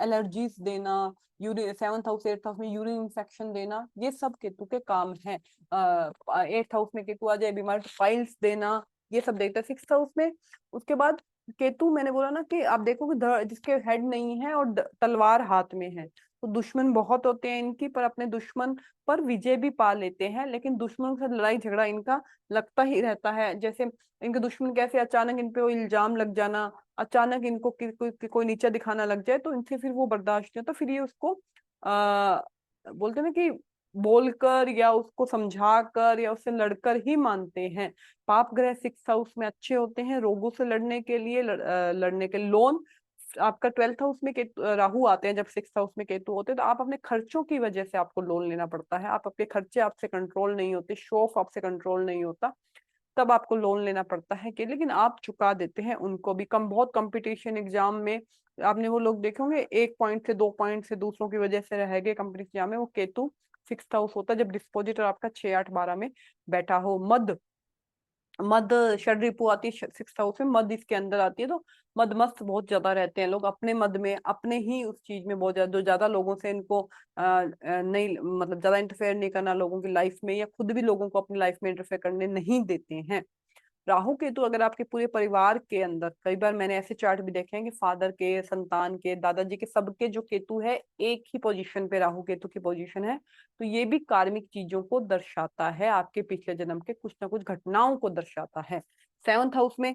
एलर्जीज देना, urine 7th house 8th house में यूरिन इन्फेक्शन देना, ये सब केतु के काम है। 8th हाउस में केतु आ जाए बीमारी, फाइल्स देना, ये सब देखता है 6th हाउस में। उसके बाद केतु मैंने बोला ना कि आप देखो कि जिसके हेड नहीं है और तलवार हाथ में है, तो दुश्मन बहुत होते हैं इनकी, पर अपने दुश्मन पर विजय भी पा लेते हैं, लेकिन दुश्मन के साथ लड़ाई झगड़ा इनका लगता ही रहता है। जैसे इनके दुश्मन कैसे, अचानक इन पे वो इल्जाम लग जाना, अचानक इनको कोई नीचा दिखाना लग जाए तो इनसे फिर वो बर्दाश्त नहीं होता, फिर ये उसको आ, बोलते हैं ना कि बोलकर या उसको समझाकर या उससे लड़कर ही मानते हैं। पाप ग्रह 6th हाउस में अच्छे होते हैं रोगों से लड़ने के लिए, लड़ने के लोन। आपका 12th हाउस में राहु आते हैं जब 6th हाउस में केतु होते हैं, तो आप अपने खर्चों की वजह से आपको लोन लेना पड़ता है, आप अपने खर्चे आपसे कंट्रोल नहीं होते, शो ऑफ आपसे कंट्रोल नहीं होता, तब आपको लोन लेना पड़ता है कि, लेकिन आप चुका देते हैं उनको भी। कम बहुत कंपटीशन एग्जाम में आपने वो लोग देखे होंगे 1 पॉइंट से 2 पॉइंट से दूसरों की वजह से रह गए कंपटीशन एग्जाम में, वो केतु 6th हाउस होता है जब डिस्पोजिटर आपका 6, 8, 12 में बैठा हो। मद मद षड रिपु आती है 6th हाउस में, मद इसके अंदर आती है, तो मदमस्त बहुत ज्यादा रहते हैं लोग अपने मद में, अपने ही उस चीज में बहुत ज्यादा, जो ज्यादा लोगों से इनको नहीं, मतलब ज्यादा इंटरफेयर नहीं करना लोगों की लाइफ में, या खुद भी लोगों को अपनी लाइफ में इंटरफेयर करने नहीं देते हैं। राहु केतु अगर आपके पूरे परिवार के अंदर, कई बार मैंने ऐसे चार्ट भी देखे हैं कि फादर के, संतान के, दादाजी के, सबके जो केतु है एक ही पोजीशन पे राहु केतु की पोजीशन है, तो ये भी कार्मिक चीजों को दर्शाता है, आपके पिछले जन्म के कुछ ना कुछ घटनाओं को दर्शाता है। 7th हाउस में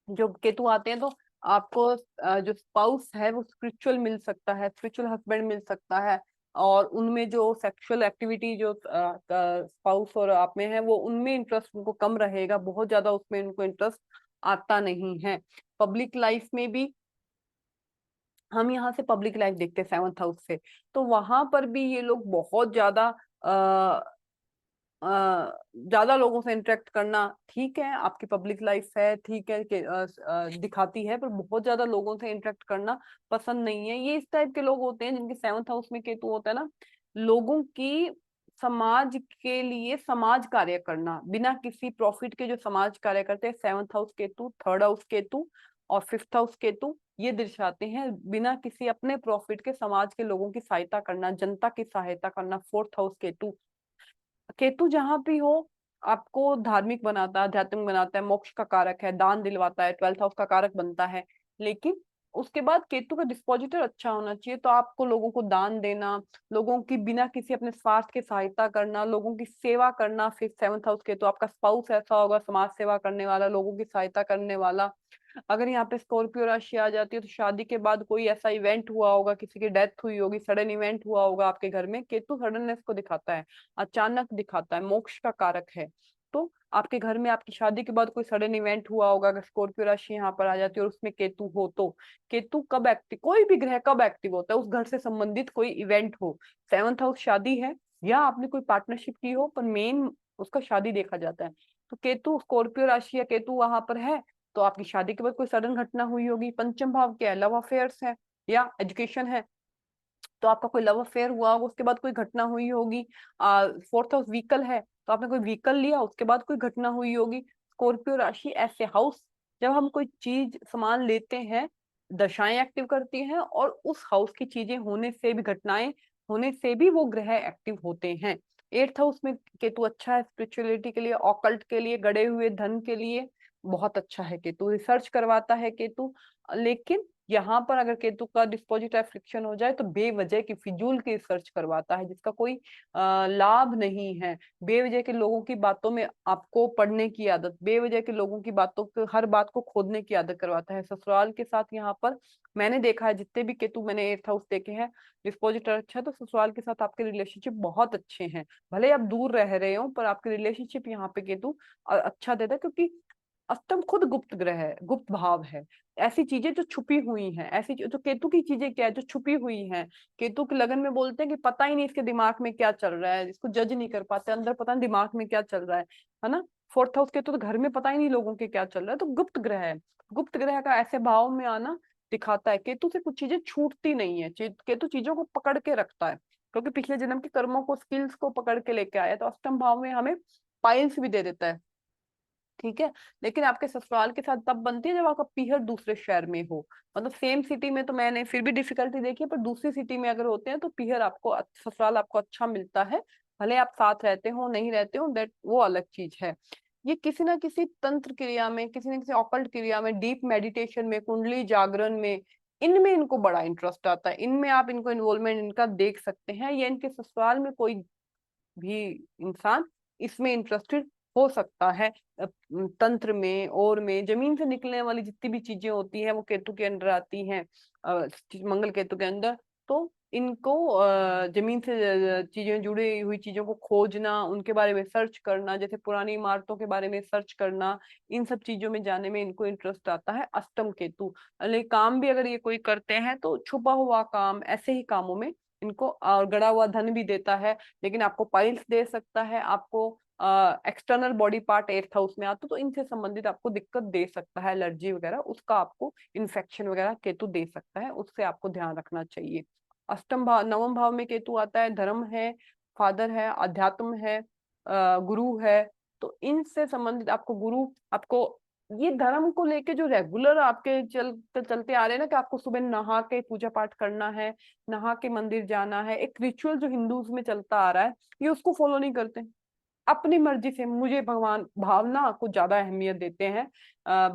जो केतु आते हैं, तो आपको जो स्पाउस है वो स्पिरिचुअल मिल सकता है, स्पिरिचुअल हस्बैंड मिल सकता है, और उनमें जो सेक्सुअल एक्टिविटी जो स्पाउस और आप में है, वो उनमें इंटरेस्ट उनको कम रहेगा, बहुत ज्यादा उसमें उनको इंटरेस्ट आता नहीं है। पब्लिक लाइफ में भी, हम यहाँ से पब्लिक लाइफ देखते हैं 7th हाउस से, तो वहां पर भी ये लोग बहुत ज्यादा ज्यादा लोगों से इंटरेक्ट करना, ठीक है आपकी पब्लिक लाइफ है, ठीक है कि दिखाती है, पर बहुत ज्यादा लोगों से इंटरेक्ट करना पसंद नहीं है। ये इस टाइप के लोग होते हैं जिनके 7th हाउस में केतु होता है ना, लोगों की, समाज के लिए समाज कार्य करना बिना किसी प्रॉफिट के, जो समाज कार्य करते हैं 7th house Ketu, 3rd house Ketu और 5th हाउस केतु, ये दर्शाते हैं बिना किसी अपने प्रॉफिट के समाज के लोगों की सहायता करना, जनता की सहायता करना। 4th हाउस केतु, केतु जहां भी हो आपको धार्मिक बनाता है, आध्यात्मिक बनाता है, मोक्ष का कारक है, दान दिलवाता है, 12th हाउस का कारक बनता है। लेकिन उसके बाद केतु का डिस्पोजिटर अच्छा होना चाहिए, तो आपको लोगों को दान देना, लोगों की बिना किसी अपने स्वार्थ के सहायता करना, लोगों की सेवा करना। फिर 7th हाउस केतु, आपका स्पाउस ऐसा होगा समाज सेवा करने वाला, लोगों की सहायता करने वाला। अगर यहाँ पे स्कॉर्पियो राशि आ जाती है, तो शादी के बाद कोई ऐसा इवेंट हुआ होगा, किसी की डेथ हुई होगी, सडन इवेंट हुआ होगा आपके घर में, केतु सडननेस को दिखाता है, अचानक दिखाता है, मोक्ष का कारक है। तो आपके घर में आपकी शादी के बाद कोई सडन इवेंट हुआ होगा, अगर स्कॉर्पियो राशि यहाँ पर आ जाती है और उसमें केतु हो, तो केतु कब एक्टिव, कोई भी ग्रह कब एक्टिव होता है, उस घर से संबंधित कोई इवेंट हो। 7th हाउस शादी है, या आपने कोई पार्टनरशिप की हो, पर मेन उसका शादी देखा जाता है। तो केतु स्कॉर्पियो राशि या केतु वहां पर है, तो आपकी शादी के बाद कोई सडन घटना हुई होगी। पंचम भाव क्या है, लव अफेयर्स है या एजुकेशन है, तो आपका कोई लव अफेयर हुआ होगा, उसके बाद कोई घटना हुई होगी। 4th हाउस व्हीकल है, तो आपने कोई व्हीकल लिया, उसके बाद कोई घटना हुई होगी। स्कॉर्पियो राशि ऐसे हाउस, जब हम कोई चीज सामान लेते हैं, दशाएं एक्टिव करती हैं, और उस हाउस की चीजें होने से भी, घटनाएं होने से भी वो ग्रह एक्टिव होते हैं। 8th हाउस में केतु अच्छा है स्पिरिचुअलिटी के लिए, ऑकल्ट के लिए, गड़े हुए धन के लिए बहुत अच्छा है केतु, रिसर्च करवाता है केतु। लेकिन यहाँ पर अगर केतु का डिस्पोजिट फ्रिक्शन हो जाए, तो बेवजह की फिजूल की रिसर्च करवाता है, जिसका कोई लाभ नहीं है। बेवजह के लोगों की बातों में आपको पढ़ने की आदत, बेवजह के लोगों की बातों को, हर बात को खोदने की आदत करवाता है। ससुराल के साथ यहाँ पर मैंने देखा है, जितने भी केतु मैंने 8th हाउस देखे हैं, डिस्पोजिटर अच्छा है, तो ससुराल के साथ आपके रिलेशनशिप बहुत अच्छे हैं। भले आप दूर रह रहे हो, पर आपके रिलेशनशिप यहाँ पे केतु अच्छा देता है, क्योंकि अष्टम खुद गुप्त ग्रह है, गुप्त भाव है। ऐसी चीजें जो छुपी हुई हैं, ऐसी जो केतु की चीजें क्या है, जो छुपी हुई हैं। केतु के लगन में बोलते हैं कि पता ही नहीं इसके दिमाग में क्या चल रहा है, इसको जज नहीं कर पाते, अंदर पता नहीं दिमाग में क्या चल रहा है ना। 4th हाउस केतु तो घर में पता ही नहीं लोगों के क्या चल रहा है, तो गुप्त ग्रह है। गुप्त ग्रह का ऐसे भाव में आना दिखाता है, केतु से कुछ चीजें छूटती नहीं है, केतु चीजों को पकड़ के रखता है, क्योंकि पिछले जन्म के कर्मों को, स्किल्स को पकड़ के लेके आया है। तो अष्टम भाव में हमें पाइल्स भी दे देता है, ठीक है। लेकिन आपके ससुराल के साथ तब बनती है जब आपका पीहर दूसरे शहर में हो, मतलब सेम सिटी में तो मैंने फिर भी डिफिकल्टी देखी है, पर दूसरी सिटी में अगर होते हैं तो पीहर आपको, ससुराल आपको अच्छा मिलता है। भले आप साथ रहते हो नहीं रहते हो, दैट वो अलग चीज है। ये किसी ना किसी तंत्र क्रिया में, किसी न किसी ऑकल्ट क्रिया में, डीप मेडिटेशन में, कुंडली जागरण में, इनमें इनको बड़ा इंटरेस्ट आता है, इनमें आप इनको इन्वॉल्वमेंट इनका देख सकते हैं, या इनके ससुराल में कोई भी इंसान इसमें इंटरेस्टेड हो सकता है। तंत्र में और में जमीन से निकलने वाली जितनी भी चीजें होती हैं, वो केतु के अंडर आती हैं, मंगल केतु के अंदर। तो इनको जमीन से चीजें, जुड़ी हुई चीजों को खोजना, उनके बारे में सर्च करना, जैसे पुरानी इमारतों के बारे में सर्च करना, इन सब चीजों में जाने में इनको इंटरेस्ट आता है। अष्टम केतु, लेकिन काम भी अगर ये कोई करते हैं, तो छुपा हुआ काम, ऐसे ही कामों में इनको, और गड़ा हुआ धन भी देता है, लेकिन आपको पाइल्स दे सकता है, आपको external body part 8th house में आता, तो इनसे संबंधित आपको दिक्कत दे सकता है, एलर्जी वगैरह, उसका आपको इन्फेक्शन वगैरह केतु दे सकता है, उससे आपको ध्यान रखना चाहिए। अष्टम भाव, नवम भाव में केतु आता है, धर्म है, फादर है, अध्यात्म है, गुरु है, तो इनसे संबंधित आपको गुरु, आपको ये धर्म को लेके जो रेगुलर आपके चलते चलते आ रहे हैं ना, कि आपको सुबह नहा के पूजा पाठ करना है, नहा के मंदिर जाना है, एक रिचुअल जो हिंदूज में चलता आ रहा है, ये उसको फॉलो नहीं करते। अपनी मर्जी से, मुझे भगवान, भावना को ज्यादा अहमियत देते हैं।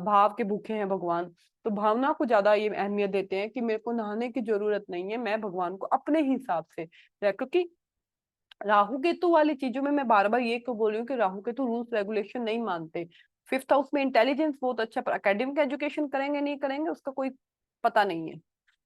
भाव के भूखे हैं भगवान, तो भावना को ज्यादा ये अहमियत देते हैं कि मेरे को नहाने की जरूरत नहीं है, मैं भगवान को अपने हिसाब से, क्योंकि राहु केतु वाली चीजों में मैं बार बार ये क्यों बोल रही हूँ कि राहु केतु रूल्स रेगुलेशन नहीं मानते। फिफ्थ हाउस में इंटेलिजेंस बहुत अच्छा, पर एकेडमिक एजुकेशन करेंगे नहीं करेंगे उसका कोई पता नहीं है।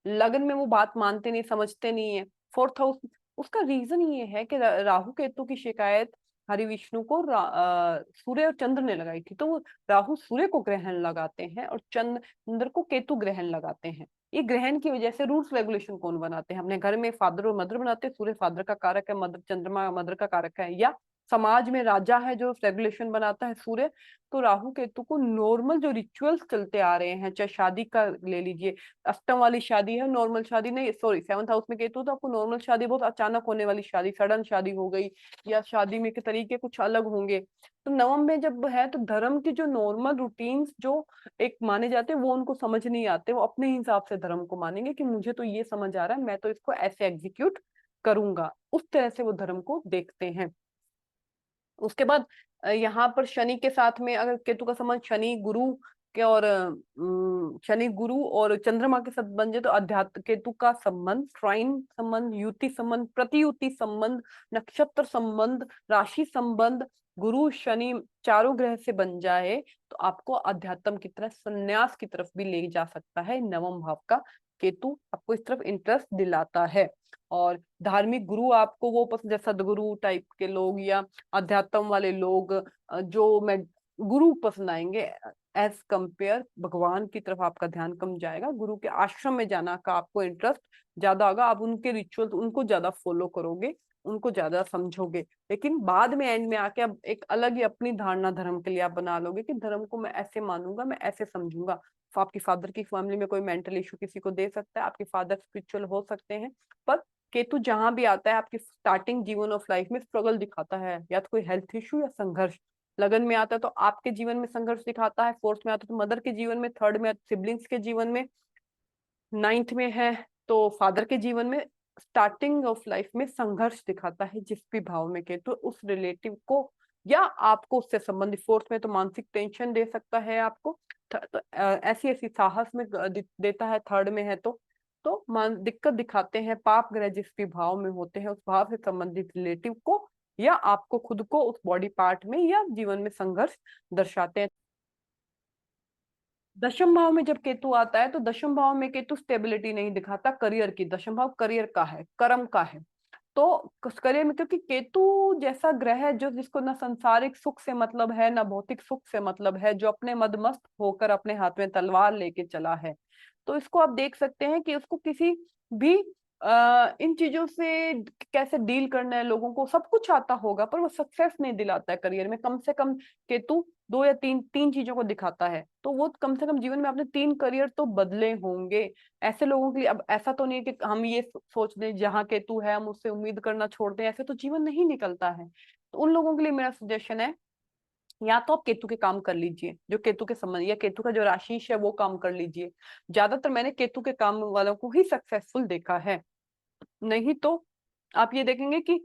लगन में वो बात मानते नहीं, समझते नहीं है। फोर्थ हाउस, उसका रीजन ये है कि राहु केतु की शिकायत हरि विष्णु को सूर्य और चंद्र ने लगाई थी। तो वो राहु सूर्य को ग्रहण लगाते हैं और चंद्र को केतु ग्रहण लगाते हैं। ये ग्रहण की वजह से रूल्स रेगुलेशन कौन बनाते हैं? अपने घर में फादर और मदर बनाते हैं, सूर्य फादर का कारक है, मदर चंद्रमा मदर का कारक है, या समाज में राजा है जो रेगुलेशन बनाता है सूर्य। तो राहु केतु को नॉर्मल जो रिचुअल्स चलते आ रहे हैं, चाहे शादी का ले लीजिए, अष्टम वाली शादी है, नॉर्मल शादी नहीं, सॉरी सेवंथ हाउस में केतु, तो आपको नॉर्मल शादी, बहुत अचानक होने वाली शादी, सडन शादी हो गई, या शादी में के तरीके कुछ अलग होंगे। तो नवम में जब है तो धर्म की जो नॉर्मल रूटीन्स जो एक माने जाते हैं वो उनको समझ नहीं आते, वो अपने हिसाब से धर्म को मानेंगे कि मुझे तो ये समझ आ रहा है, मैं तो इसको ऐसे एग्जीक्यूट करूंगा, उस तरह से वो धर्म को देखते हैं। उसके बाद यहाँ पर शनि के साथ में अगर केतु का संबंध शनि गुरु के और शनि गुरु और चंद्रमा के साथ बन जाए तो अध्यात्म, केतु का संबंध ट्राइन संबंध, युति संबंध, प्रतियुति संबंध, नक्षत्र संबंध, राशि संबंध, गुरु शनि चारों ग्रह से बन जाए तो आपको अध्यात्म की तरफ, संन्यास की तरफ भी ले जा सकता है। नवम भाव का केतु आपको इस तरफ इंटरेस्ट दिलाता है। और धार्मिक गुरु आपको वो पसंद है, सदगुरु टाइप के लोग या अध्यात्म वाले लोग, जो मैं गुरु पसंद आएंगे। एज कंपेयर भगवान की तरफ आपका ध्यान कम जाएगा, गुरु के आश्रम में जाना का आपको इंटरेस्ट ज्यादा होगा, आप उनके रिचुअल उनको ज्यादा फॉलो करोगे, उनको ज्यादा समझोगे। लेकिन बाद में एंड में आके अब एक अलग ही अपनी धारणा धर्म के लिए आप बना लोगे कि धर्म को मैं ऐसे मानूंगा, मैं ऐसे समझूंगा। तो आपकी फादर की फैमिली में कोई मेंटल इशू किसी को दे सकता है, आपके फादर स्पिरिचुअल हो सकते हैं, पर केतु जहां भी आता है आपकी स्टार्टिंग जीवन ऑफ लाइफ में स्ट्रगल दिखाता है, या तो कोई हेल्थ इशू या संघर्ष। लगन में आता है तो आपके जीवन में संघर्ष दिखाता है, फोर्थ में आता है तो मदर के जीवन में, थर्ड में सिबलिंग्स के जीवन में, नाइन्थ में है तो फादर के जीवन में। स्टार्टिंग ऑफ लाइफ में संघर्ष दिखाता है जिस भी भाव में केतु, उस रिलेटिव को या आपको उससे संबंधित। फोर्थ में तो मानसिक टेंशन दे सकता है आपको, तो ऐसी ऐसी साहस में देता है। थर्ड में है तो मान दिक्कत दिखाते हैं पाप ग्रह जिस भी भाव में होते हैं, उस भाव से संबंधित रिलेटिव को या आपको खुद को उस बॉडी पार्ट में या जीवन में संघर्ष दर्शाते हैं। दशम भाव में जब केतु आता है तो दशम भाव में केतु स्टेबिलिटी नहीं दिखाता करियर की, दशम भाव करियर का है, कर्म का है। तो करियर में, क्योंकि केतु जैसा ग्रह है जो जिसको ना सांसारिक सुख से मतलब है ना भौतिक सुख से मतलब है, जो अपने मदमस्त होकर अपने हाथ में तलवार लेके चला है, तो इसको आप देख सकते हैं कि उसको किसी भी इन चीजों से कैसे डील करना है, लोगों को सब कुछ आता होगा पर वो सक्सेस नहीं दिलाता है करियर में। कम से कम केतु दो या तीन तीन चीजों को दिखाता है, तो वो कम से कम जीवन में आपने तीन करियर तो बदले होंगे। ऐसे लोगों के लिए अब ऐसा तो नहीं है कि हम ये सोच लें जहाँ केतु है हम उससे उम्मीद करना छोड़ दें, ऐसे तो जीवन नहीं निकलता है। तो उन लोगों के लिए मेरा सजेशन है, या तो आप केतु के काम कर लीजिए जो केतु के संबंध, या केतु का जो राशि है वो काम कर लीजिए। ज्यादातर मैंने केतु के काम वालों को ही सक्सेसफुल देखा है। नहीं तो आप ये देखेंगे कि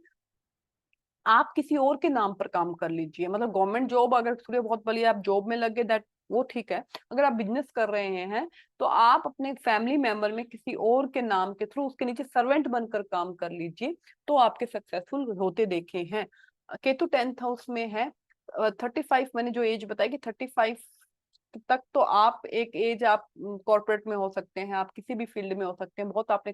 आप किसी और के नाम पर काम कर लीजिए, मतलब गवर्नमेंट जॉब अगर सूर्य बहुत बड़ी आप जॉब में लगे दैट वो ठीक है। अगर आप बिजनेस कर रहे हैं तो आप अपने फैमिली मेंबर में किसी और के नाम के थ्रू उसके नीचे सर्वेंट बनकर काम कर लीजिए, तो आपके सक्सेसफुल होते देखे हैं। केतु 10th हाउस में है। 35 मैंने जो एज बताई कि 35 तक तो आप एक एज आप कॉर्पोरेट में हो सकते हैं, आप किसी भी फील्ड में हो सकते हैं, बहुत आपने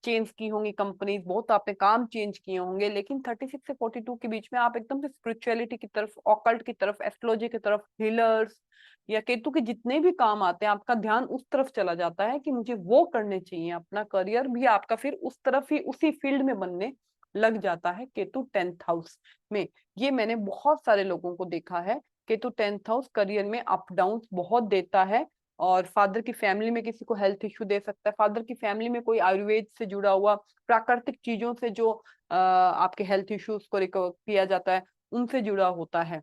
चेंज की होंगी कंपनीज, बहुत आपने काम चेंज किए होंगे, लेकिन 36 से 42 के बीच में आप एकदम से स्पिरिचुअलिटी की तरफ, ऑकल्ट की तरफ, एस्ट्रोलॉजी की तरफ, हीलर्स या केतु के जितने भी काम आते हैं आपका ध्यान उस तरफ चला जाता है कि मुझे वो करने चाहिए। अपना करियर भी आपका फिर उस तरफ ही उसी फील्ड में बनने लग जाता है केतु 10th हाउस में। ये मैंने बहुत सारे लोगों को देखा है। केतु 10th हाउस करियर में अप डाउन बहुत देता है, और फादर की फैमिली में किसी को हेल्थ इश्यू दे सकता है, फादर की फैमिली में कोई आयुर्वेद से जुड़ा हुआ प्राकृतिक चीजों से जो आपके हेल्थ इश्यूज को रिकवर किया जाता है उनसे जुड़ा होता है।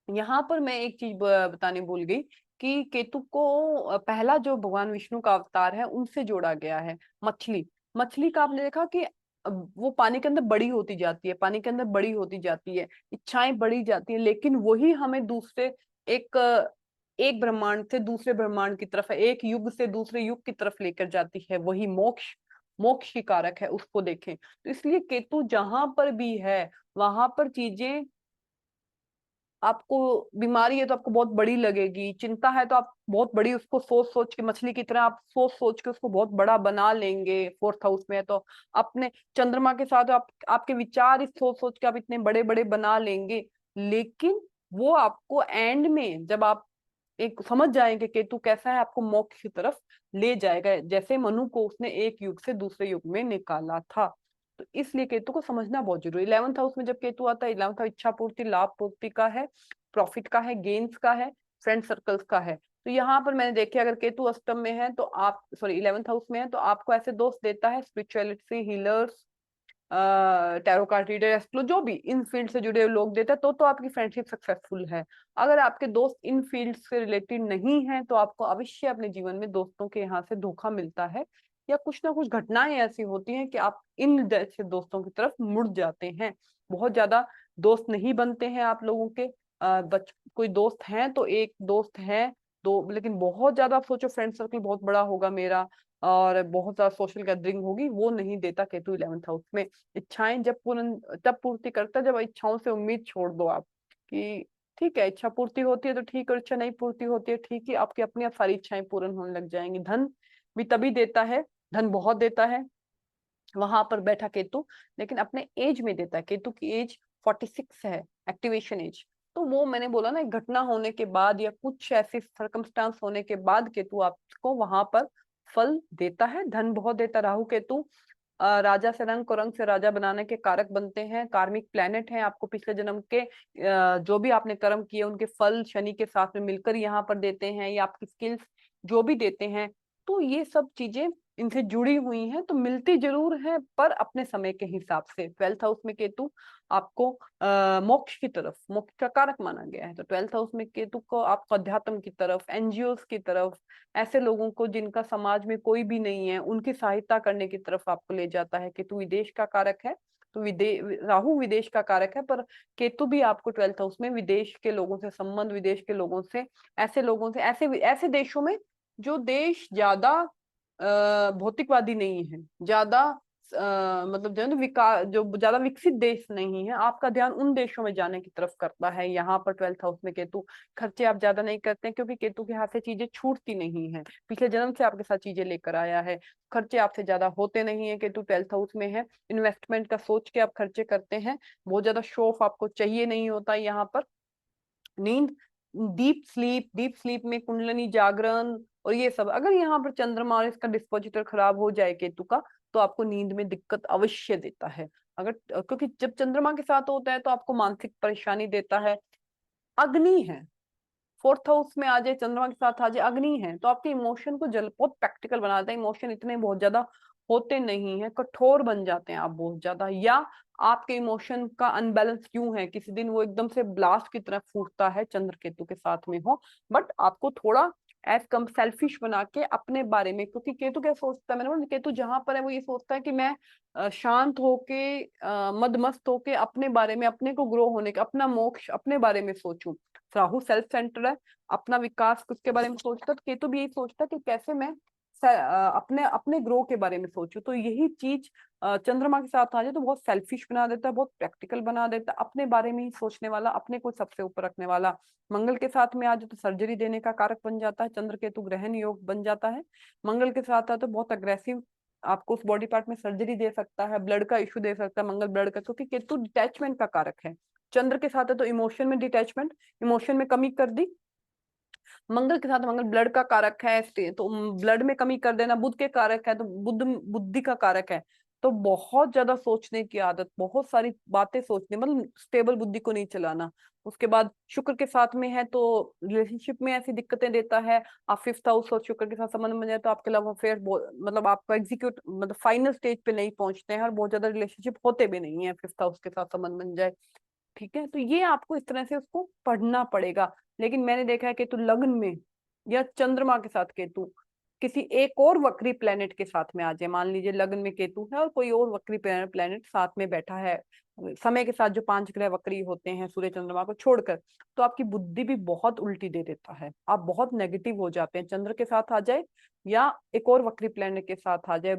यहाँ पर मैं एक चीज बताने भूल गई कि केतु को पहला जो भगवान विष्णु का अवतार है उनसे जोड़ा गया है। मछली, मछली का आपने देखा कि वो पानी के अंदर बड़ी होती जाती है, पानी के अंदर बड़ी होती जाती है, इच्छाएं बढ़ी जाती है, लेकिन वही हमें दूसरे एक एक ब्रह्मांड से दूसरे ब्रह्मांड की तरफ, एक युग से दूसरे युग की तरफ लेकर जाती है। वही मोक्ष, मोक्ष की कारक है, उसको देखें तो इसलिए केतु जहां पर भी है वहां पर चीजें, आपको बीमारी है तो आपको बहुत बड़ी लगेगी, चिंता है तो आप बहुत बड़ी उसको सोच सोच के, मछली की तरह आप सोच सोच के उसको बहुत बड़ा बना लेंगे। फोर्थ हाउस में है तो अपने चंद्रमा के साथ आप, आपके विचार इस सोच सोच के आप इतने बड़े बड़े बना लेंगे, लेकिन वो आपको एंड में जब आप एक समझ जाएंगे केतु कैसा है, आपको मोक्ष की तरफ ले जाएगा, जैसे मनु को उसने एक युग से दूसरे युग में निकाला था। तो इसलिए केतु को समझना बहुत जरूरी। 11th हाउस में जब केतु आता है, 11th हाउस इच्छा पूर्ति, लाभ पूर्ति का है, प्रॉफिट का है, गेन्स का है, फ्रेंड सर्कल्स का है। तो यहाँ पर मैंने देखे अगर केतु अष्टम में है तो आप, सॉरी 11th हाउस में है तो आपको ऐसे दोस्त देता है, spirituality, healers, tarot card reader, astro, जो भी इन फील्ड से जुड़े हुए लोग देते हैं, तो आपकी फ्रेंडशिप सक्सेसफुल है। अगर आपके दोस्त इन फील्ड से रिलेटेड नहीं है तो आपको अवश्य अपने जीवन में दोस्तों के यहाँ से धोखा मिलता है, या कुछ ना कुछ घटनाएं ऐसी होती हैं कि आप इन जैसे दोस्तों की तरफ मुड़ जाते हैं। बहुत ज्यादा दोस्त नहीं बनते हैं आप लोगों के, कोई दोस्त हैं तो एक दोस्त है, दो, लेकिन बहुत ज्यादा आप सोचो फ्रेंड सर्कल बहुत बड़ा होगा मेरा और बहुत ज्यादा सोशल गैदरिंग होगी, वो नहीं देता केतु 11th हाउस में। इच्छाएं जब पूर्ण तब पूर्ति करता है जब इच्छाओं से उम्मीद छोड़ दो आप, कि ठीक है इच्छा पूर्ति होती है तो ठीक, और इच्छा नहीं पूर्ति होती है ठीक है, आपकी अपनी आप सारी इच्छाएं पूर्ण होने लग जाएंगी। धन भी तभी देता है, धन बहुत देता है वहां पर बैठा केतु, लेकिन अपने एज में देता है। केतु की एज 46 है, एक्टिवेशन एज। तो वो मैंने बोला ना, एक घटना होने के बाद या कुछ ऐसी सर्कमस्टांस होने के बाद केतु आपको वहां पर फल देता है, धन बहुत देता है। राहु केतु राजा से रंग को रंग से राजा बनाने के कारक बनते हैं, कार्मिक प्लेनेट हैं। आपको पिछले जन्म के जो भी आपने कर्म किए उनके फल शनि के साथ में मिलकर यहाँ पर देते हैं, या आपकी स्किल्स जो भी देते हैं। तो ये सब चीजें इनसे जुड़ी हुई हैं, तो मिलती जरूर है पर अपने समय के हिसाब से। 12th हाउस में केतु आपको मोक्ष की तरफ, मोक्ष का कारक माना गया है, तो 12th हाउस में केतु को आपको अध्यात्म की तरफ, एनजीओस की तरफ, ऐसे लोगों को जिनका समाज में कोई भी नहीं है उनकी सहायता करने की तरफ आपको ले जाता है। केतु विदेश का कारक है, तो राहु विदेश का कारक है, पर केतु भी आपको 12th हाउस में विदेश के लोगों से संबंध, विदेश के लोगों से, ऐसे लोगों से, ऐसे ऐसे देशों में जो देश ज्यादा भौतिकवादी नहीं है, ज्यादा मतलब जो है ना विकास, जो ज्यादा विकसित देश नहीं है, आपका ध्यान उन देशों में जाने की तरफ करता है। यहाँ पर 12th हाउस में केतु, खर्चे आप ज्यादा नहीं करते हैं क्योंकि केतु के हाथ से चीजें छूटती नहीं है, पिछले जन्म से आपके साथ चीजें लेकर आया है। खर्चे आपसे ज्यादा होते नहीं है, केतु 12th हाउस में है। इन्वेस्टमेंट का सोच के आप खर्चे करते हैं, बहुत ज्यादा शो ऑफ आपको चाहिए नहीं होता यहाँ पर। नींद, डीप स्लीप, डीप स्लीप में कुंडलनी जागरण और ये सब, अगर यहाँ पर चंद्रमा और इसका डिस्पोजिटर खराब हो जाए केतु का, तो आपको नींद में दिक्कत अवश्य देता है। अगर, क्योंकि जब चंद्रमा के साथ होता है तो आपको मानसिक परेशानी देता है। अग्नि है, 4th हाउस में आ जाए, चंद्रमा के साथ आ जाए, अग्नि है, तो आपके इमोशन को जल बहुत प्रैक्टिकल बना देता है। इमोशन इतने बहुत ज्यादा होते नहीं है, कठोर बन जाते हैं आप बहुत ज्यादा, या आपके इमोशन का अनबैलेंस क्यों है, किसी दिन वो एकदम से ब्लास्ट की तरह फूटता है चंद्र केतु के साथ में हो। बट आपको थोड़ा एज कम सेल्फिश बना के अपने बारे में, क्योंकि केतु क्या सोचता है, मैंने बोला केतु जहां पर है वो ये सोचता है कि मैं शांत होके, मदमस्त होके अपने बारे में, अपने को ग्रो होने का, अपना मोक्ष अपने बारे में सोचूं। राहु सेल्फ सेंटर है, अपना विकास उसके बारे में सोचता, तो केतु भी यही सोचता कि कैसे मैं अपने अपने ग्रो के बारे में सोचूं। तो यही चीज चंद्रमा के साथ आ जाए तो बहुत सेल्फिश बना देता है, बहुत प्रैक्टिकल बना देता है, अपने बारे में ही सोचने वाला, अपने को सबसे ऊपर रखने वाला। मंगल के साथ में आ जाए तो सर्जरी देने का कारक बन जाता है, चंद्र केतु ग्रहण योग बन जाता है। मंगल के साथ आता तो बहुत अग्रेसिव आपको उस बॉडी पार्ट में सर्जरी दे सकता है, ब्लड का इशू दे सकता है मंगल, ब्लड का, क्योंकि केतु डिटैचमेंट का कारक है। चंद्र के साथ है तो इमोशन में डिटैचमेंट, इमोशन में कमी कर दी। मंगल के साथ, मंगल ब्लड का कारक है, तो ब्लड में कमी कर देना। बुध के कारक है तो बुद्ध बुद्धि का कारक है, तो बहुत ज्यादा सोचने की आदत, बहुत सारी बातें सोचने, मतलब स्टेबल बुद्धि को नहीं चलाना। उसके बाद शुक्र के साथ में है तो रिलेशनशिप में ऐसी दिक्कतें देता है। आप 5th हाउस और शुक्र के साथ संबंध बन जाए तो आपके लव अफेयर मतलब आपका एग्जीक्यूट, मतलब फाइनल स्टेज पे नहीं पहुंचते हैं, और बहुत ज्यादा रिलेशनशिप होते भी नहीं है 5th हाउस के साथ संबंध बन जाए। ठीक है, तो ये आपको इस तरह से उसको पढ़ना पड़ेगा। लेकिन मैंने देखा है केतु लग्न में या चंद्रमा के साथ केतु किसी एक और वक्री प्लेनेट के साथ में आ जाए, मान लीजिए लग्न में केतु है और कोई और वक्री प्लेनेट साथ में बैठा है, समय के साथ जो 5 ग्रह वक्री होते हैं सूर्य चंद्रमा को छोड़कर, तो आपकी बुद्धि भी बहुत उल्टी दे देता है, आप बहुत नेगेटिव हो जाते हैं। चंद्र के साथ आ जाए या एक और वक्री प्लेनेट के साथ आ जाए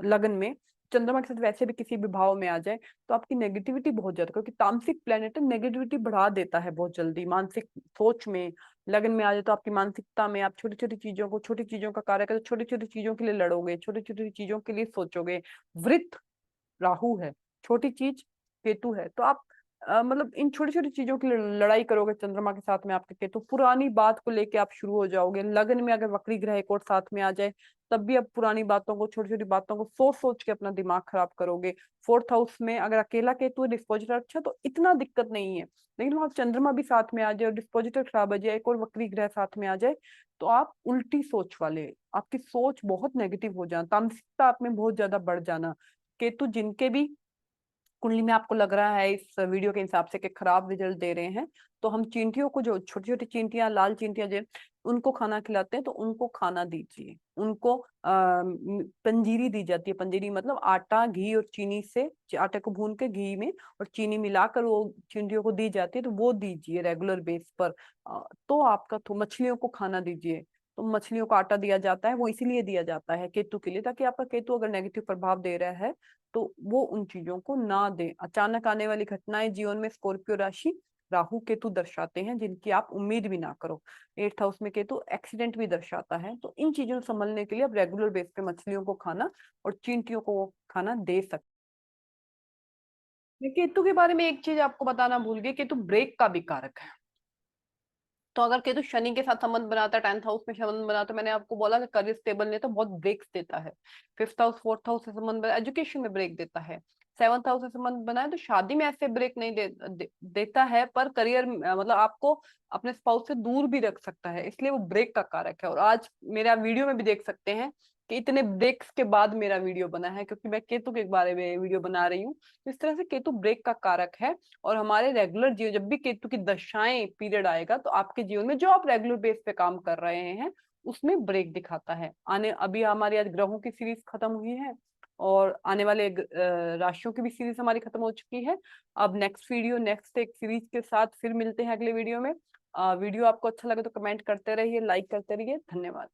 लगन में, चंद्रमा के साथ वैसे भी किसी भी भाव में आ जाए, तो आपकी नेगेटिविटी बहुत ज्यादा, क्योंकि तामसिक प्लेनेट नेगेटिविटी बढ़ा देता है बहुत जल्दी मानसिक सोच में। लगन में आ जाए तो आपकी मानसिकता में आप छोटी छोटी चीजों को, छोटी चीजों का कार्य करते, छोटी छोटी चीजों के लिए लड़ोगे, छोटी छोटी चीजों के लिए सोचोगे। वृत्त राहु है, छोटी चीज केतु है, तो आप मतलब इन छोटी छोटी चीजों की लड़ाई करोगे चंद्रमा के साथ में आपके केतु, पुरानी बात को लेके आप शुरू हो जाओगे। लगन में अगर वक्री ग्रह एक और साथ में आ जाए तब भी आप पुरानी बातों को, छोटी छोटी बातों को सोच सोच के अपना दिमाग खराब करोगे। फोर्थ हाउस में अगर अकेला केतु है, डिस्पोजिटर अच्छा, तो इतना दिक्कत नहीं है। लेकिन वहां चंद्रमा भी साथ में आ जाए और डिस्पोजिटर खराब आ जाए, एक और वक्री ग्रह साथ में आ जाए, तो आप उल्टी सोच वाले, आपकी सोच बहुत नेगेटिव हो जाना, तामसिकता आप में बहुत ज्यादा बढ़ जाना। केतु जिनके भी कुंडली में आपको लग रहा है इस वीडियो के हिसाब से कि खराब रिजल्ट दे रहे हैं, तो हम चींटियों को, जो छोटी छोटी चींटियां, लाल चींटियां जो उनको खाना खिलाते हैं, तो उनको खाना दीजिए। उनको पंजीरी दी जाती है, पंजीरी मतलब आटा, घी और चीनी से, आटे को भून के घी में और चीनी मिलाकर वो चींटियों को दी जाती है, तो वो दीजिए रेगुलर बेस पर। तो आपका तो मछलियों को खाना दीजिए। तो मछलियों को आटा दिया जाता है, वो इसीलिए दिया जाता है केतु के लिए, ताकि आपका केतु अगर नेगेटिव प्रभाव दे रहा है तो वो उन चीजों को ना दे। अचानक आने वाली घटनाएं जीवन में स्कॉर्पियो राशि राहु केतु दर्शाते हैं, जिनकी आप उम्मीद भी ना करो। 8th हाउस में केतु एक्सीडेंट भी दर्शाता है, तो इन चीजों से संभलने के लिए आप रेगुलर बेस पे मछलियों को खाना और चींटियों को खाना दे सकते हैं। केतु के बारे में एक चीज आपको बताना भूल गई, केतु ब्रेक का भी कारक है। तो अगर केतु शनि के साथ संबंध बनाता है, 10th हाउस में संबंध बनाता है, मैंने आपको बोला कि करियर स्टेबल नहीं, तो बहुत ब्रेक्स देता है। 5th हाउस, 4th हाउस से संबंध बना, एजुकेशन में ब्रेक देता है। 7th हाउस से संबंध बनाए तो शादी में ऐसे ब्रेक नहीं देता है, पर करियर मतलब आपको अपने स्पाउस से दूर भी रख सकता है, इसलिए वो ब्रेक का कारक है। और आज मेरा वीडियो में भी देख सकते हैं कि इतने ब्रेक्स के बाद मेरा वीडियो बना है, क्योंकि मैं केतु के बारे में वीडियो बना रही हूँ। तो इस तरह से केतु ब्रेक का कारक है। और हमारे रेगुलर जीवन, जब भी केतु की दशाएं पीरियड आएगा, तो आपके जीवन में जो आप रेगुलर बेस पे काम कर रहे हैं उसमें ब्रेक दिखाता है। आने अभी हमारी आज ग्रहों की सीरीज खत्म हुई है और आने वाले राशियों की भी सीरीज हमारी खत्म हो चुकी है। अब नेक्स्ट वीडियो, नेक्स्ट एक सीरीज के साथ फिर मिलते हैं अगले वीडियो में। वीडियो आपको अच्छा लगे तो कमेंट करते रहिए, लाइक करते रहिए। धन्यवाद।